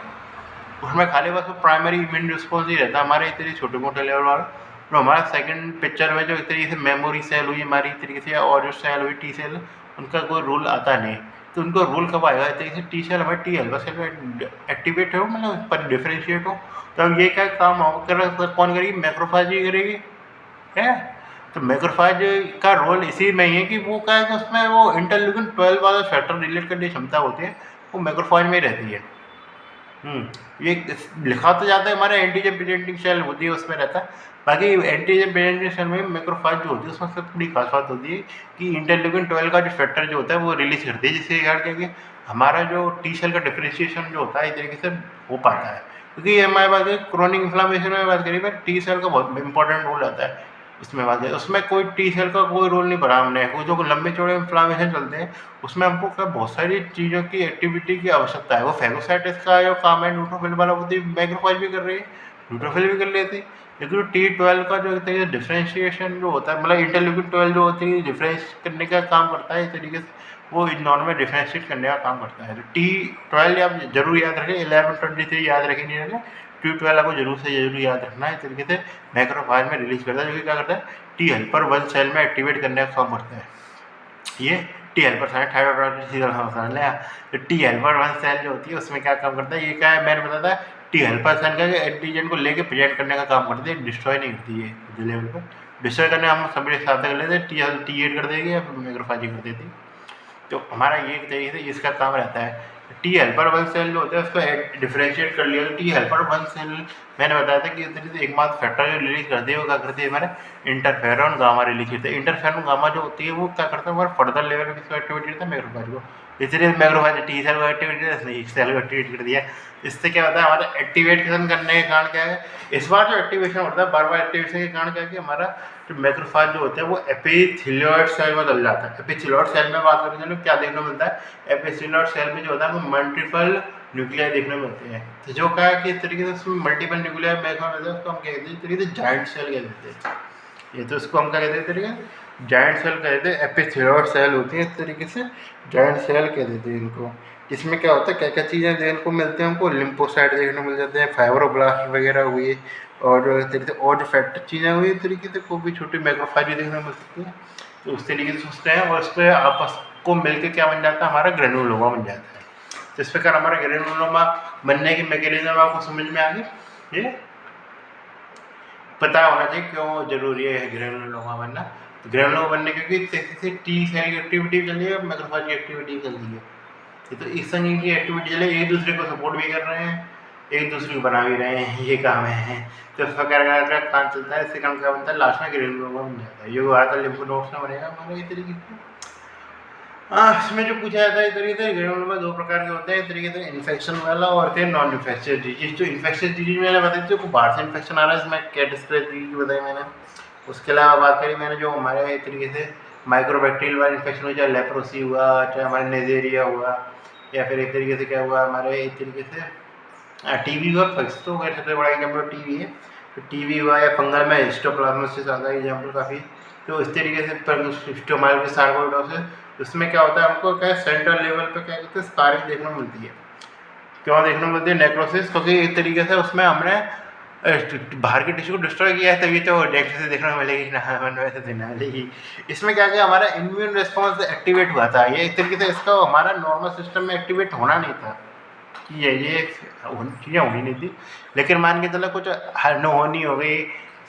उसमें खाली बस वो प्राइमरी इम्यून रिस्पॉन्स ही रहता है हमारे इतने छोटे मोटे लेवल वाला, तो हमारा सेकंड पिक्चर में जो इस तरीके से मेमोरी सेल हुई हमारी तरीके से और जो सेल हुई टी सेल उनका कोई रोल आता नहीं, तो उनको रोल कब आएगा इस तरीके से टी सेल हमारे टी हेल्पर सेल में एक्टिवेट हो मतलब पर डिफ्रेंशिएट हो, तो अब ये क्या काम कौन करेगी, मैक्रोफाज ही करेगी है, तो मैक्रोफाज का रोल इसी में ही है कि वो क्या है कि उसमें वो इंटरल्यूकिन 12 वाला फैक्टर रिलेट करने की क्षमता होती है वो मैक्रोफाज में ही रहती है। ये लिखा तो जाता है हमारे एंटीजन प्रेजेंटिंग सेल होती है उसमें रहता है, बाकी एंटीजन प्रेजेंटिंग सेल में मैक्रोफाज जो होती है उसमें सबसे बड़ी खास बात होती है कि इंटरल्यूकिन 12 का जो फैक्टर जो होता है वो रिलीज करती है, जिसके कारण क्या हमारा जो टी सेल का डिफ्रेंशिएशन जो होता है इस तरीके से हो पाता है, क्योंकि हमारे पास क्रोनिक इन्फ्लामेशन में बात करिए टी सेल का बहुत इंपॉर्टेंट रोल आता है उसमें बात है, उसमें कोई टी सेल का कोई रोल नहीं पड़ा हमने, वो जो लंबे चौड़े इन्फ्लामेशन चलते हैं उसमें हमको क्या बहुत सारी चीज़ों की एक्टिविटी की आवश्यकता है, वो फैगोसाइटिस का जो काम है न्यूट्रोफिल वाला वो मैक्रोफाज भी कर रही है, न्यूट्रोफिल भी कर लेती है, लेकिन T12 का जो डिफ्रेंशिएशन जो होता है मतलब इंटरल्यूकिन 12 जो होती है डिफ्रेंस करने का काम करता है इस तरीके से वो नॉन में डिफ्रेंशिएट करने का काम करता है, तो T12 आप जरूर याद रखें, 1123 याद रखें नहीं रखें, T12 आपको जरूर से जरूर याद रखना है, इस तरीके से मैक्रोफाज में रिलीज करता है जो कि क्या करता है टी हेल्पर 1 सेल में एक्टिवेट करने का काम करता है, ये टी हेल्पर सेल थायराइड, तो टी हेल्पर 1 सेल जो होती है उसमें क्या काम करता है, ये क्या है मैंने बताया था टी हेल्पर सेल का एंटीजन को लेके प्रेजेंट करने का काम करती है, डिस्ट्रॉय नहीं करती है लेवल पर, डिस्ट्रॉय करने हम सभी साथ कर लेते हैं T8 कर देगी या फिर मैक्रोफाजी कर देती है, तो हमारा ये तरीके से इसका काम रहता है, टी हेल्पर 1 सेल जो होता है उसको डिफ्रेंशिएट कर लिया, तो टी हेल्पर 1 सेल मैंने बताया था कि इस तरीके से एकमात्र फैक्टर जो रिलीज करती है वो क्या करती है हमारे इंटरफेरॉन गामा रिलीज करते हैं, इंटरफेरॉन गामा जो होती है वो क्या करता है हमारे फर्दर लेवल में किसको एक्टिवेट करता है मैक्रोफाज को, इसलिए मैक्रोफाज टी सेल को एक्टिवेट किया सेल को एक्टिवेट कर दिया, इससे क्या होता है हमारा एक्टिवेशन करने के कारण क्या है, इस बार जो एक्टिवेशन होता है बार बार एक्टिवेशन के कारण क्या है कि हमारा जो मैक्रोफाज जो होते हैं वो एपिथेलियोइड सेल में बदल जाता है, एपिथेलियोइड सेल में बात करें तो क्या देखने को मिलता है एपिथेलियोइड सेल में जो होता है वो मल्टीपल न्यूक्लियाई देखने को मिलते हैं, तो जो क्या है कि इस तरीके से उसमें मल्टीपल न्यूक्लियाई देखने को मिलता है उसको हम कहते हैं इस तरीके से जाइंट सेल कहते हैं, ये तो इसको हम क्या कहते हैं तरीके जाइंट सेल कहते हैं, एपिथेलियोइड सेल होती है इस तरीके से जाइंट सेल कह देते हैं इनको, इसमें क्या होता है क्या क्या चीज़ें देखने को मिलती हैं हमको लिम्फोसाइट देखने को मिल जाते हैं, फाइब्रोब्लास्ट वगैरह हुई और जो तरीके से और जो फैक्टर चीज़ें हुई इस तरीके से कोई भी छोटी मैक्रोफाज भी देखने को मिल सकती है, तो उस तरीके से सोचते हैं और उस पर आपस को मिलकर क्या बन जाता है हमारा ग्रेनुलोमा बन जाता है, तो इस प्रकार हमारा ग्रेनुलोमा बनने की मैकेनिज्म आपको समझ में आ गई, ये पता होना चाहिए क्यों जरूरी है ग्रेनुलोमा बनना, तो ग्रेनुलोमा बनने क्योंकि टी सेल की एक्टिविटी चल रही है मैक्रोफाज की एक्टिविटी चल रही है, तो इस संग की एक्टिविटी चले एक दूसरे को सपोर्ट भी कर रहे हैं एक दूसरे को बना भी रहे हैं, ये काम है, तो इस प्रकार का काम चलता है, इससे काम क्या बनता है लास्ट में ग्रेनुलोमा बन जाता है, ये आता है लिम्फ नोड्स में बनेगा हमारा इस तरीके से। इसमें जो पूछा जाता है इस तरीके से ग्रेनुलोमा दो प्रकार के होते हैं इस तरीके से इन्फेक्शन वाला और फिर नॉन इन्फेक्शियस डिजीज, जो इन्फेक्शियस डिजीज मैंने बताई थी बाहर से इन्फेक्शन आ रहा है इसमें कैटिस्ट्रेस डिजीज बताई मैंने, उसके अलावा बात करी मैंने जो हमारे इस तरीके से माइक्रोबैक्टीरियल वाला इन्फेक्शन हुआ चाहे लेप्रोसी हुआ चाहे हमारे नेजेरिया हुआ या फिर एक तरीके से क्या हुआ हमारे एक तरीके से टीवी का फर्स्ट तो खैर सबसे बड़ा एग्जाम्पल टीवी है, तो टीवी हुआ या फंगल में हिस्टोप्लाज्मोसिस आता है एग्जाम्पल काफ़ी। तो इस तरीके से हिस्टोमाइलोसिस सार्कोइडोसिस, उसमें क्या होता है हमको क्या सेंट्रल लेवल पे क्या कहते हैं स्कारिंग देखने को मिलती है। क्यों देखने को मिलती है नेक्रोसिस, क्योंकि एक तरीके से उसमें हमने बाहर की टिश्यू को डिस्ट्रॉय किया है, तभी तो नेक्स्ट से देखने को मिलेगी ना, वैसे तो ना मिलेगी। इसमें क्या किया हमारा इम्यून रिस्पॉन्स एक्टिवेट हुआ था, ये एक तरीके से इसका हमारा नॉर्मल सिस्टम में एक्टिवेट होना नहीं था, ये चीज़ें होनी नहीं थी। लेकिन मान के चलो कुछ अनहोनी हो गई,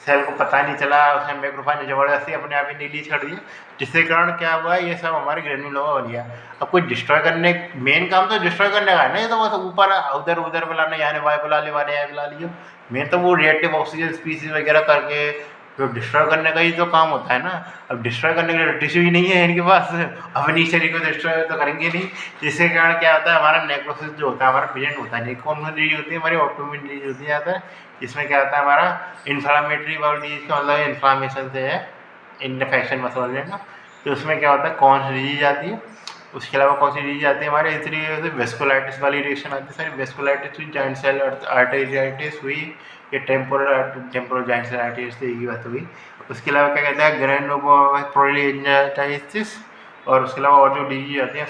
सेल को पता नहीं चला, उसने मैक्रोफेज ने ज़बरदस्ती अपने आप ही रिलीज कर दिया, जिसके कारण क्या हुआ ये सब हमारे ग्रेन्युलोमा बन गया। अब कोई डिस्ट्रॉय करने, मेन काम तो डिस्ट्रॉय करने का है नहीं, तो बस ऊपर उधर उधर बुलाना, यानी वाई बुला ली वाले यहाँ बुला लियो, मेन तो वो रिएक्टिव ऑक्सीजन स्पीसीज वगैरह करके तो डिस्ट्रॉय करने का ही तो काम होता है ना। अब डिस्ट्रॉय करने के लिए टिश्यू ही नहीं है इनके पास, अपनी शरीर को डिस्ट्रॉय तो करेंगे नहीं, जिसके कारण क्या होता है हमारा नेक्रोसिस जो होता है हमारा प्रेजेंट होता है नहीं। कौन सी डिजीज होती है हमारी ऑटोइम्यून डिजीज होती है, इसमें क्या होता है हमारा इन्फ्लामेटरी बाउल डिजीज का मतलब इन्फ्लामेशन से है, इन्फेक्शन मत समझ लेना। तो उसमें क्या होता है कौन सी डिजीज आती है, उसके अलावा कौन सी डिजीज आती है हमारे इस तरीके से वेस्कुलाइटिस वाली रिएक्शन आती है सारी, वेस्कुलाइटिस हुई, जॉइंट सेल आर्टेरियाइटिस हुई, ये टेम्पोरल जॉइंट सेल आर्टेरियाइटिस से यही बात हुई। उसके अलावा क्या कहते हैं ग्रैनुलोमाटाइटिस, और उसके अलावा और जो डिजीज आती है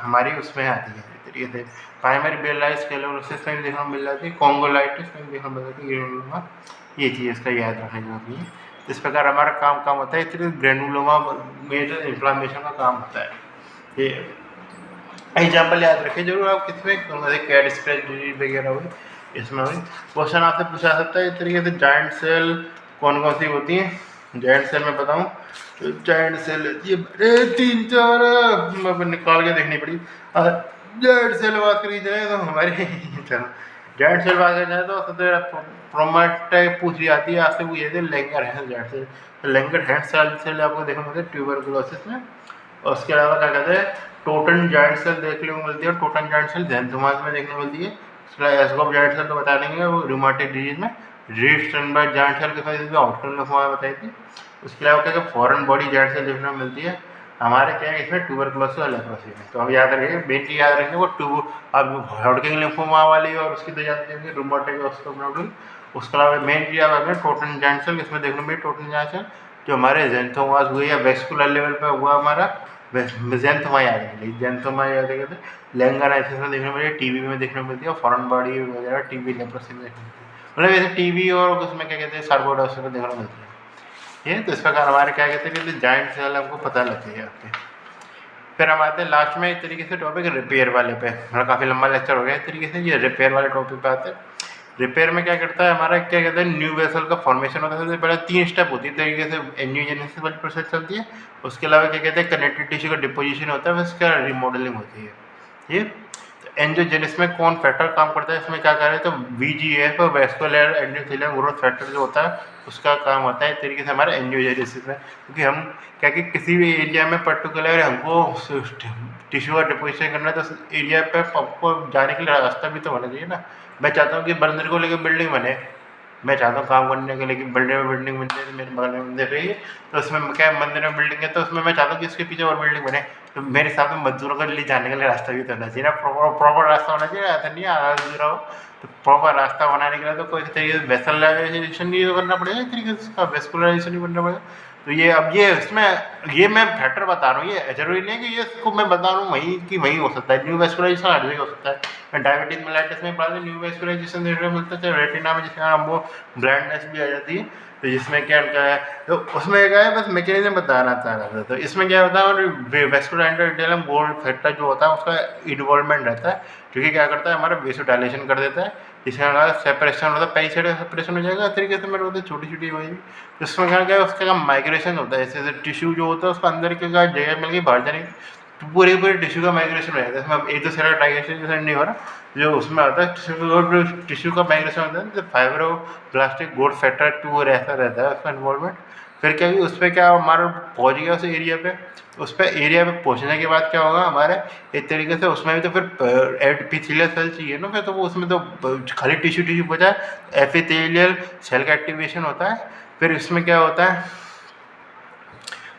हमारी उसमें आती है इस तरीके से प्राइमरी बेलाइस स्क्लेरोसिस में भी देखने को मिल जाती है, कॉन्गोलाइटिस में भी देखने को मिल जाती है ग्रेनुलोमा, ये चीज़ इसका याद रखने जरूरी है। इस प्रकार हमारा काम होता है, इस तरीके ग्रेनुलोमा मेजर इन्फ्लामेशन का काम होता है। ये एग्जाम्पल याद रखिए जरूर आप, किसमें कैट स्क्रैच डिजीज वगैरह हुई, इसमें हुई। क्वेश्चन आपसे पूछा सकता है इस तरीके से जॉइंट सेल कौन कौन सी होती हैं। जॉइंट सेल में बताऊँ तो जॉइंट सेल ये 3-4 निकाल के देखनी पड़ी। जॉइंट सेल बात करी जाए तो हमारे चलो जॉइंट सेल बात करी जाए तो सबसे प्रोमेटाइप पूछी जाती है आपसे, वो ये थे Langerhans joint cell. Langerhans cell आपको देखने को मिलता है ट्यूबरकुलोसिस में। और उसके अलावा क्या कहते हैं टोटन जॉइंट सेल देखने को मिलती है, टोटन जॉइंट सेल ज़ैंथोमास में देखने को मिलती है। उसके अलावा एस्कोप जॉइंट सेल तो बता देंगे वो रूमेटॉइड डिजीज में, रीस्टनबर्ग जॉइंट सेल के साथ आउटकम लिम्फोमा बताई थी। उसके अलावा क्या फॉरेन बॉडी जॉइंट सेल देखने को मिलती है हमारे क्या है इसमें ट्यूबरकुलोसिस और लेप्रोसी में। तो अब याद रखिए मेन चीज़ याद रखेंगे वो अब हॉडकिन लिम्फोमा वाली और उसकी तो याद रखेंगे रूमेटॉइड ऑस्टियोपोरोसिस। उसके अलावा मेन चीज़ याद रखेंगे टोटन जॉइंट सेल, इसमें देखने को मिली टोटन जॉइंट सेल जो हमारे ज़ैंथोमास हुए या वेस्कुलर लेवल पर हुआ हमारा ज़ैंथोमा याद रखिए, ज़ैंथोमा याद रखिए। लैंगराइटिस में देखने को मिली, टीबी में देखने को मिलती है, और फॉरेन बॉडी वगैरह टीबी लेप्रोसी में देखने को मिलती है। मतलब जैसे टीबी और उसमें क्या कहते हैं सार्कोइडोसिस में देखने को मिलती है ये। तो इस प्रकार हमारे क्या कहते हैं कि जॉइंट सेल हमको पता लगती है आपके। फिर हम आते हैं लास्ट में एक तरीके से टॉपिक रिपेयर वाले पे, मतलब काफ़ी लंबा लेक्चर हो गया इस तरीके से, ये रिपेयर वाले टॉपिक पे आते हैं। रिपेयर में क्या करता है हमारा क्या कहते हैं न्यू वेसल का फॉर्मेशन होता है। सबसे पहले 3 स्टेप होती है तरीके से एंजियोजेनेसिस वाली प्रोसेस चलती है। उसके अलावा क्या कहते हैं कनेक्टिव टिश्यू का डिपोजिशन होता है, उसका रिमॉडलिंग होती है ये। एंजियोजेनेसिस में कौन फैक्टर काम करता है, इसमें क्या कर रहे हैं तो VEGF vascular endothelium growth factor जो होता है उसका काम होता है इस तरीके से हमारे एंजियोजेनेसिस में। क्योंकि हम क्या कि किसी भी एरिया में पर्टिकुलर हमको टिश्यू का डिपोजिशन करना है तो उस एरिया पे आपको जाने के लिए रास्ता भी तो होना चाहिए ना। मैं चाहता हूँ कि मंदिर को लेकर बिल्डिंग बने, मैं चाहता हूँ काम करने के लिए कि बिल्डिंग बन जाए, मेरे बगल में मंदिर रही है तो उसमें क्या मंदिर में बिल्डिंग है तो उसमें मैं चाहता हूँ कि उसके पीछे और बिल्डिंग बने। तो मेरे हिसाब से मजदूरों के लिए जाने के लिए रास्ता भी तो होना चाहिए ना, प्रॉपर रास्ता होना चाहिए। ऐसा नहीं है रहो तो प्रॉपर रास्ता बनाने के लिए तो कोई तरीके से वेस्कुलराइजेशन भी करना पड़ेगा, एक तरीके से उसका वेस्कुलराइजेशन भी करना पड़ेगा। तो ये अब ये इसमें ये मैं फैक्टर बता रहा हूँ, ये जरूरी नहीं है कि ये इसको मैं बता रहा हूँ वहीं कि वहीं हो सकता है। न्यू वेस्कुलराइजेशन हर जगह हो सकता है। मैं डायबिटीज मेलाइटिस में पढ़ा न्यू वेस्कुलराइजेशन देखने को मिलता है, रेटिना में जिसमें हमको ब्लाइंडनेस भी आ जाती है। तो जिसमें क्या है तो उसमें क्या है बस मैकेनिज्म बताना चाह रहा था। तो इसमें क्या होता है वेस्कुलर एंडोथेलियम गोल्ड फैक्टर जो होता है उसका इन्वॉल्वमेंट रहता है, जो कि क्या करता है हमारा वेसोडाइलेशन कर देता है, जिसमें हमारा सेपरेशन होता है, पई साइड सेपरेशन हो जाएगा तरीके से मेरे होते छोटी छोटी हो जाएगी। उसमें क्या है उसका माइग्रेशन होता है, जैसे टिश्यू जो होता है उसका अंदर के का जगह मिल गई बाहर जाने की, तो पूरे टिश्यू का माइग्रेशन हो जाता है। इसमें एक दूसरे का डाइजेशन नहीं हो रहा, जो उसमें आता है टिश्यू का माइग्रेशन होता है, तो फाइब्रोब्लास्टिक ग्रोथ फैक्टर 2 और ऐसा रहता है उसका इन्वॉल्वमेंट। फिर क्या उस पर क्या हमारा पहुँच गया उस एरिया पे, उस पर एरिया पे पहुँचने के बाद क्या होगा हमारे एक तरीके से उसमें भी तो फिर एपिथेलियल सेल चाहिए ना, फिर तो वो उसमें तो खाली टिश्यू बचा है, एपिथेलियल सेल का एक्टिवेशन होता है। फिर इसमें क्या होता है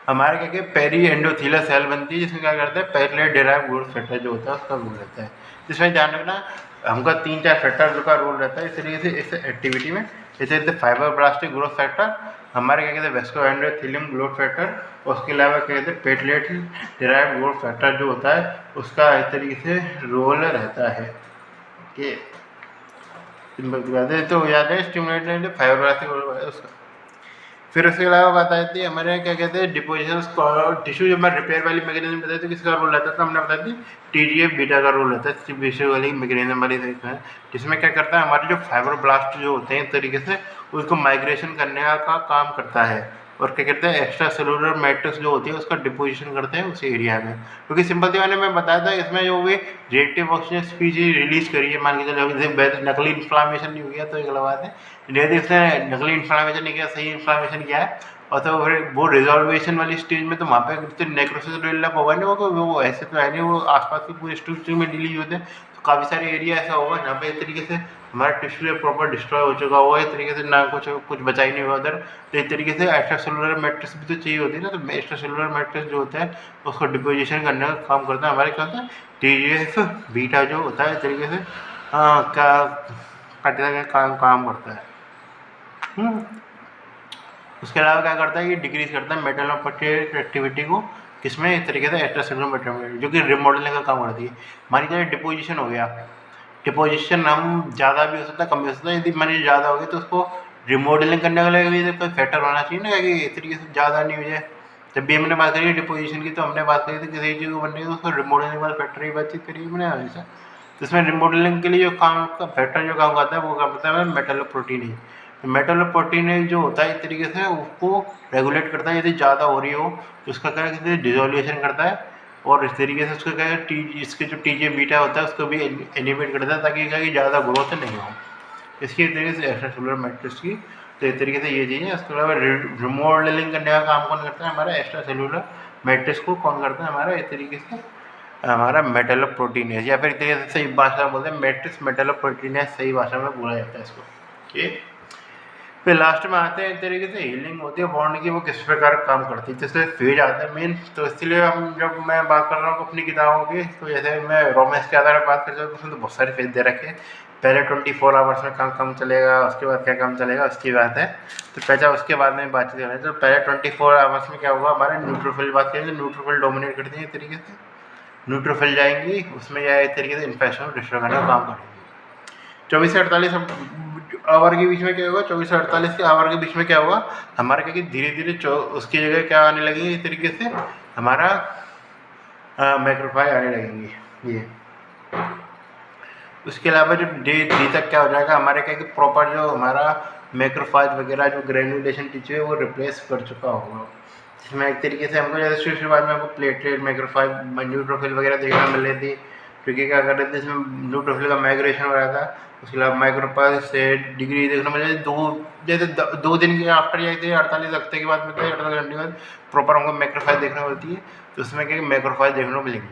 हमारे क्या पेरी एंडोथेलियल सेल बनती है, जिसमें क्या करते हैं पेरिलेट डेराइव ग्रोथ फैक्टर जो होता है उसका रोल रहता है। जिसमें ध्यान रखना हमका 3-4 फैक्टर का रोल रहता है इस तरीके से इस एक्टिविटी में। जैसे जैसे फाइब्रोब्लास्टिक ग्रोथ फैक्टर, हमारे क्या कहते हैं वेस्कोएंडोथेलियम ग्रोथ फैक्टर, और उसके अलावा क्या कहते हैं प्लेटलेट डिराइव्ड ग्रोथ फैक्टर जो होता है उसका इस तरीके से रोल रहता है। ओके, सिंपल सी बात है, तो याद है स्टिमुलेटेड फाइब्रोब्लास्टिक उसका। फिर उसके अलावा बात आती है हमारे यहाँ क्या कहते हैं डिपोजिशन टिश्यू, जब मैं रिपेयर वाली मैकेनिज्म बताई तो किसका रोल रहता था, हमने बताया थी TGF बीटा का रोल रहता है टिश्यू वाली मैकेनिज्म वाली साइड में, जिसमें क्या करता है हमारे जो फाइब्रोब्लास्ट जो होते हैं एक तरीके से उसको माइग्रेशन करने का काम करता है, और क्या कहते हैं एक्स्ट्रा सेलुलर मैट्रिक्स जो होती है उसका डिपोजिशन करते हैं उस एरिया में। क्योंकि सिंपल सी मैंने मैं बताया था इसमें जो भी रिएक्टिव ऑक्सीजन स्पीशीज रिलीज करी है, मान के चलो जैसे नकली इन्फ्लामेशन नहीं हो गया तो एक बात है, यदि उसने नकली इन्फ्लामेशन नहीं किया, सही इन्फ्लामेशन किया है, और तो फिर वो रिजॉल्वेशन वाली स्टेज में तो वहाँ पे तो नेक्रोसिस डेवलप होगा नहीं, वो ऐसे तो है नहीं, वो आसपास के पूरे स्ट्रक्चर में डिलीज होते हैं, तो काफ़ी सारे एरिया ऐसा होगा जहाँ पे इस तरीके से हमारा टिश्यू प्रॉपर डिस्ट्रॉय हो चुका होगा, इस तरीके से ना कुछ बचा ही नहीं हुआ उधर। तो इस तरीके से एक्स्ट्रा सेलुलर मैट्रिक्स भी तो चाहिए होती है ना, तो एक्स्ट्रा सेलुलर मैट्रिक्स जो होता है उसको डिपोजिशन करने का काम करता है हमारे क्या होता है TGF बीटा जो होता है इस तरीके से क्या काम करता है। उसके अलावा क्या करता है, ये डिक्रीज करता है मेटल एक्टिविटी को, किसमें इस तरीके से एक्स्ट्रा सेलुलर मेटाबॉलिज्म जो कि रिमॉडलिंग का काम करती है। मान लीजिए डिपोजिशन हो गया, डिपोजिशन हम ज़्यादा भी हो सकता है कम भी हो सकता है, यदि मान लीजिए ज़्यादा हो गई तो उसको रिमॉडलिंग करने के लिए कोई फैक्टर होना चाहिए ना कि इस तरीके से ज़्यादा नहीं हो जाए। जब भी हमने बात करी डिपोजिशन की तो हमने बात करी थी किसी चीज़ को बनने की तो उसको रिमॉडलिंग वाला फैक्टर की बातचीत करी मैंने हमेशा। तो इसमें रिमॉडलिंग के लिए जो काम का फैक्टर जो काम करता है वो काम करता है मेटलोप्रोटीन। मेटलोप्रोटीन जो होता है इस तरीके से उसको रेगुलेट करता है, यदि ज़्यादा हो रही हो तो उसका क्या कहते हैं डिजोल्यूशन करता है, और इस तरीके से उसका क्या है इसके जो TGF बीटा होता है उसको भी इनिबिट करता है ताकि क्या कि ज़्यादा ग्रोथ नहीं हो इसकी, इस तरीके से एक्स्ट्रा सेलुलर मैट्रिक्स की। तो इस तरीके से ये चीज़ है। इसके अलावा रिमॉडलिंग करने का काम कौन करता है, हमारा एक्स्ट्रा सेलुलर मैट्रिक्स को कौन करता है, हमारा इस तरीके से हमारा मेटलोप्रोटीनेज, या फिर इस तरीके से सही भाषा में बोलते हैं मैट्रिक्स मेटलोप्रोटीनेज, सही भाषा में बोला जाता है इसको। ठीक, फिर लास्ट में आते हैं इस तरीके से हीलिंग होती है बॉन्ड की, वो किस प्रकार काम करती है, जैसे फेज आता है मेन। तो इसलिए हम जब मैं बात कर रहा हूँ अपनी किताबों की, तो जैसे मैं रोमेंस के आधार पर बात करता हूँ उसमें तो बहुत सारे फेज दे रखे हैं। पहले 24 आवर्स में काम चलेगा, उसके बाद क्या काम चलेगा उसकी बात है, तो पहले उसके बाद में बातचीत करें। तो पहले 24 आवर्स में क्या होगा, हमारे न्यूट्रोफिल बात करेंगे, न्यूट्रोफिल डोमिनेट करते हैं इस तरीके से, न्यूट्रोफिल जाएंगी उसमें यह इस तरीके से इन्फेक्शन डिस्ट्रॉय करने का काम करेंगे। 24 से 48 आवर के बीच में क्या होगा, 24 से 48 के आवर के बीच में क्या होगा, हमारे क्या कि धीरे धीरे उसकी जगह क्या आने लगेगी इस तरीके से हमारा मैक्रोफाज आने लगेंगे ये। उसके अलावा जो डे 3 तक क्या हो जाएगा, हमारे क्या कि प्रॉपर जो हमारा मैक्रोफाज वगैरह जो ग्रेनुलेशन टिश्यू है वो रिप्लेस कर चुका होगा, जिसमें एक तरीके से हमको जैसे शुरुआत में हमको प्लेटलेट मैक्रोफाज न्यूट्रोफिल वगैरह देखने को मिल रही थी, क्योंकि क्या कर रहे थे इसमें न्यूट्रोफिल का माइग्रेशन हो रहा था। उसके अलावा माइक्रोफाज से डिग्री देखने को मिले जैसे 2 दिन के आफ्टर या 48 हफ्ते के बाद में 48 घंटे के बाद प्रॉपर हमको मैक्रोफाज देखने को मिलती है, तो उसमें क्या मैक्रोफाज देखने को मिलेंगे।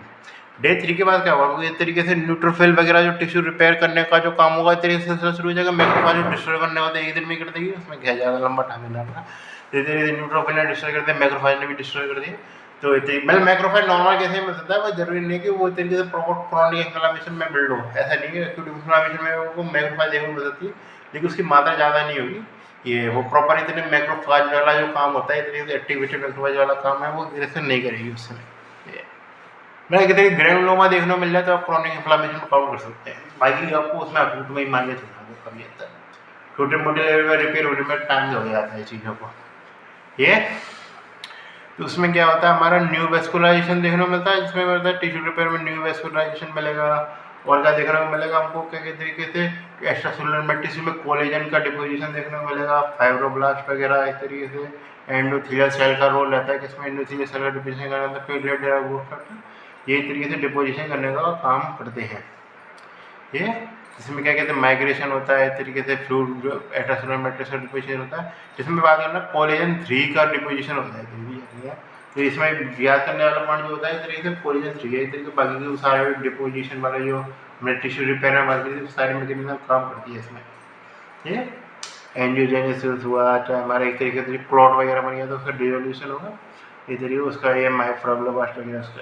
डे 3 के बाद क्या होगा, इस तरीके से न्यूट्रोफिल वगैरह जो टिश्यू रिपेयर करने का जो काम होगा इस तरीके से शुरू हो जाएगा। मैक्रोफाज डिस्ट्रॉय करने होता है 1 दिन में कर देगी, उसमें क्या ज़्यादा लंबा टाइम लेना पड़ा। धीरे धीरे न्यूट्रोफिल ने डिस्ट्रॉय कर दिया, मैक्रोफाज ने भी डिस्ट्रॉय कर दिया। तो मतलब मैक्रोफाज नॉर्मल कैसे मिल सकता है, वो जरूरी नहीं कि वो तरीके से प्रॉपर क्रॉनिक इन्फ्लेमेशन में बिल्ड हो, ऐसा नहीं है। एक्यूट इन्फ्लेमेशन में वो मैक्रोफाज देखने को मिल सकती है, लेकिन उसकी मात्रा ज़्यादा नहीं होगी। ये वो प्रॉपर इतने मैक्रोफाज वाला जो काम होता है, इतनी एक्टिविटी मैक्रोफाज वाला काम है वो धीरे से नहीं करेगी उस समय। मैं कहते हैं ग्रेनुलोमा देखने को मिल जाए तो आप क्रॉनिक इन्फ्लेमेशन को काउंट कर सकते हैं, बाकी आपको उसमें अकूट में ही मान के चलना कभी आता है, छोटे मोटे लेवल में रिपेयर होने में टाइम हो जाता है चीज़ों को ये। तो उसमें क्या होता है, हमारा न्यू वेस्कुलाइजेशन देखने को मिलता है, जिसमें मिलता है टिश्यू रिपेयर में न्यू वेस्कुलाइजेशन मिलेगा। और क्या देखने को मिलेगा हमको, क्या कहते तरीके से एक्स्ट्रा सेलुलर मैट्रिक्स में कोलेजन का डिपोजिशन देखने को मिलेगा, फाइब्रोब्लास्ट वगैरह इस तरीके से। एंडोथेलियल सेल का रोल रहता है कि इसमें एंडोथेलियल सेल का डिपोजिशन करना है, प्लेटलेट वो फैक्टर ये तरीके से डिपोजिशन करने का काम करते हैं ये। जिसमें क्या कहते हैं माइग्रेशन होता है, इस तरीके से फ्लूइड एक्स्ट्रासेलुलर मैट्रिक्स का डिपोजिशन होता है। जिसमें बात करना कोलेजन 3 का डिपोजिशन होता है, तो इसमें याद करने वाला पॉइंट जो होता है इस तरीके से कोलेजन 3 है, इस तरीके बाकी के सारे डिपोजिशन वाले जो हमने टिश्यू रिपेयर में बात करी सारी मैकेनिज्म काम करती है इसमें ये। एंजियोजेनेसिस हुआ, चाहे हमारा एक तरीके से क्लॉट वगैरह बन गया तो उसका डिसोल्यूशन होगा, इस तरीके उसका ये माइक्रोफाइब्रोब्लास्ट वगैरह उसका।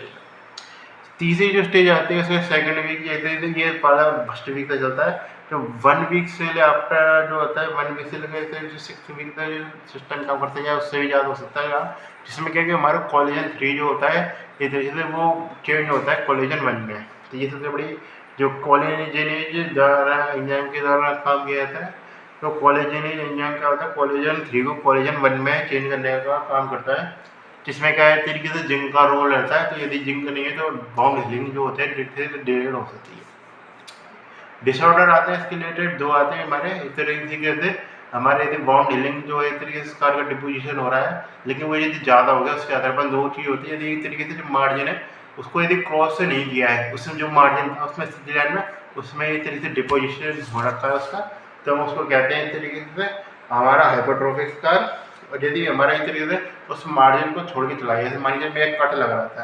तीसरी जो स्टेज आती है उसमें सेकंड वीक, ये पहला फर्स्ट वीक का चलता है, तो 1 वीक से ले आफ्टर जो होता है 1 वीक से लेकर जो 6th वीक तक जो सिस्टम काम करता है या उससे भी ज़्यादा हो सकता है, जिसमें क्या है कि हमारा कोलेजन 3 जो होता है एक तरीके से वो चेंज होता है कोलेजन 1 में। तो ये सबसे बड़ी जो कोलेजनेज द्वारा एंजाइम के द्वारा काम किया जाता है। तो कोलेजनेज एंजाइम क्या होता है, कोलेजन 3 को कोलेजन 1 में चेंज करने का काम करता है, जिसमें क्या है तरीके से जिंक का रोल रहता है। तो यदि जिंक नहीं है तो बॉन्ड हिलिंग जो होते हैं डिलेड हो सकती है। डिसऑर्डर आते हैं इसके रिलेटेड 2 आते हैं हमारे इस तरीके से। हमारे यदि बॉन्ड हिलिंग जो है एक तरीके से स्कार का डिपोजिशन हो रहा है, लेकिन वो यदि ज़्यादा हो गया उसके आधार पर 2 चीज़ होती है। यदि एक तरीके से जो मार्जिन है उसको यदि क्रॉस से नहीं किया है, उसमें जो मार्जिन था उसमें ग्लैंड में उसमें एक तरीके से डिपोजिशन हो रखा है उसका, तो हम उसको कहते हैं एक तरीके से हमारा हाइपरट्रोफिक स्कार। और यदि हमारा एक तरीके से उस मार्जिन को छोड़ के चला गया, जैसे मान लीजिए एक कट लग रहा था,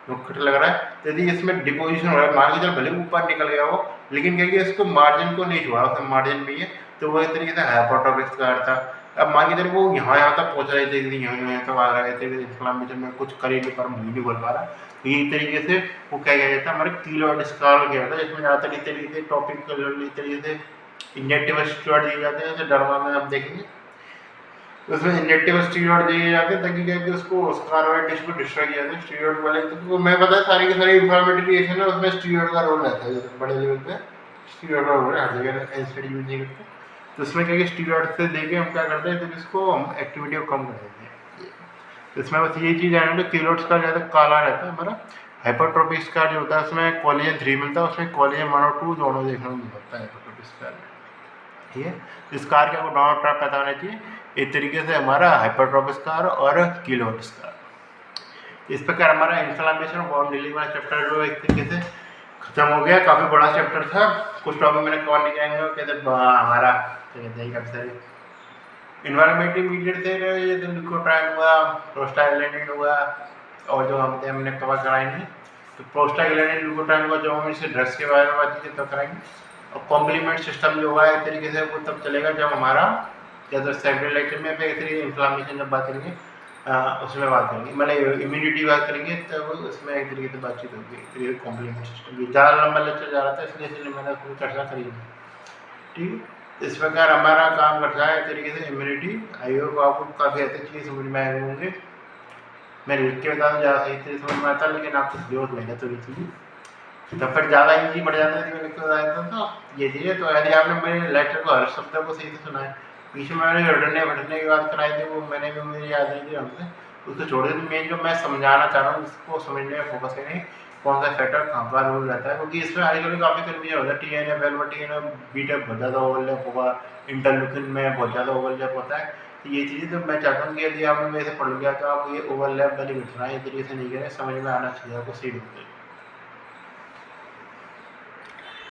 तो कट लग रहा है, तो यदि इसमें डिपोजिशन हो रहा है, मान लीजिए भले ऊपर निकल गया हो, लेकिन क्या कि इसको मार्जिन को नहीं छोड़ा, उसमें मार्जिन में ही है, तो वो एक तरीके से हाइपरट्रोफिक स्कार था। अब मान लीजिए वो यहाँ तक पहुँच रहे थे, यहाँ तक आ रहे थे, इन्फ्लेमेशन में कुछ कर ही नहीं पा रहा, मुँह नहीं बोल पा रहा, तो ये तरीके से वो क्या किया जाता है, हमारे कीलॉइड स्कार किया जाता है, जिसमें ज़्यादातर इस तरीके से टॉपिक तरीके से इंजेक्टिव स्टेरॉइड दिए जाते हैं, जैसे डर्मा में आप देखेंगे उसमें इंजेक्टिव स्टेरॉइड दिए जाते हैं ताकि क्या कि उसको स्कारवाइड डिश को डिस्ट्रॉय किया जाए स्टेरॉइड वाले। तो मैं पता है सारी की सारी इन्फ्लेमेटरी है उसमें स्टेरॉइड का रोल रहता है, जैसे बड़े लेवल पे स्टेरॉइड का रोल है, हर जगह एसिड यूज नहीं करते। तो उसमें क्या कि स्टेरॉइड से देके हम क्या करते हैं, तो इसको हम एक्टिविटी को कम कर देते हैं। तो इसमें बस ये चीज़ है ना, कीलोइड्स का ज़्यादा काला रहता है हमारा। हाइपरट्रोफिक स्कार जो होता है उसमें कोलेजन 3 मिलता है, उसमें कोलेजन 1 और 2 दोनों देखने को मिल सकता है हाइपरट्रोफिक स्कार में। ठीक है, तो स्कार के आपको दोनों ट्रैप पता होना चाहिए, एक तरीके से हमारा हाइपरट्रोफिक स्कार और कीलोइड स्कार। इस प्रकार हमारा इन्फ्लेमेशन और बॉन्ड हीलिंग वाला चैप्टर जो एक तरीके से खत्म हो गया। काफ़ी बड़ा चैप्टर था, कुछ टॉपिक मैंने कवर नहीं किया, कहते हमारा क्या कहते हैं काफ़ी सारे इन्वायरमेंटल मीडिएट थे, ये तो ल्यूकोट्राइन हुआ, प्रोस्टाग्लैंडिन हुआ, और जो हमने कवर कराए नहीं, तो प्रोस्टाग्लैंडिन ल्यूकोट्राइन हुआ, जो हम इससे ड्रग्स के बारे में बात की तब कराएंगे। और कॉम्प्लीमेंट सिस्टम जो हुआ एक तरीके से वो तब चलेगा जब हमारा जैसे सेकेंडरी लेक्चर में फिर एक तरीके इन्फ्लामेशन जब बात करेंगे उसमें बात करेंगे, मतलब इम्यूनिटी बात करेंगे, तब उसमें एक तरीके से बातचीत होगी, एक तरीके कॉम्प्लीमेंट सिस्टम। ज़्यादा लंबा लेक्चर जा रहा था इसलिए मैंने कोई चर्चा करी नहीं। ठीक, इस प्रकार हमारा काम करता है एक तरीके से इम्यूनिटी। आई होप आपको काफ़ी अच्छी चीज़ समझ में आए होंगे। मैं लिख के बता दूँ ज़्यादा सही तरीके समझ में आता, लेकिन आपको जरूरत मेहनत होनी चाहिए, तो फिर ज़्यादा ईजी पड़ जाता है लिख के बताया था। तो ये चीज़ है, तो यदि आपने मेरे लेक्चर को हर शब्द को सही से सुना है, पीछे मैंने रटने भटने की बात कराई थी, वो मैंने भी मुझे याद नहीं थी हमसे, उसको छोड़ देते। मेन जो मैं समझाना चाह रहा हूँ उसको समझने में फोकस करें, कौन सा फैक्टर कहाँ का रोल रहता है, क्योंकि इसमें आजकल काफ़ी कन्फ्यूजन होता है। TNF अल्फा TNF बीटा बहुत ज़्यादा ओवरलैप होगा, इंटरल्यूकिन में बहुत ज़्यादा ओवरलैप होता है। तो ये चीज़ें तो मैं चाहता हूँ कि यदि आपने मेरे से पढ़ लिया तो आप ये ओवरलैप वाली घटना एक तरीके से नहीं करें, समझ में आना चाहिए आपको सही ढंग से।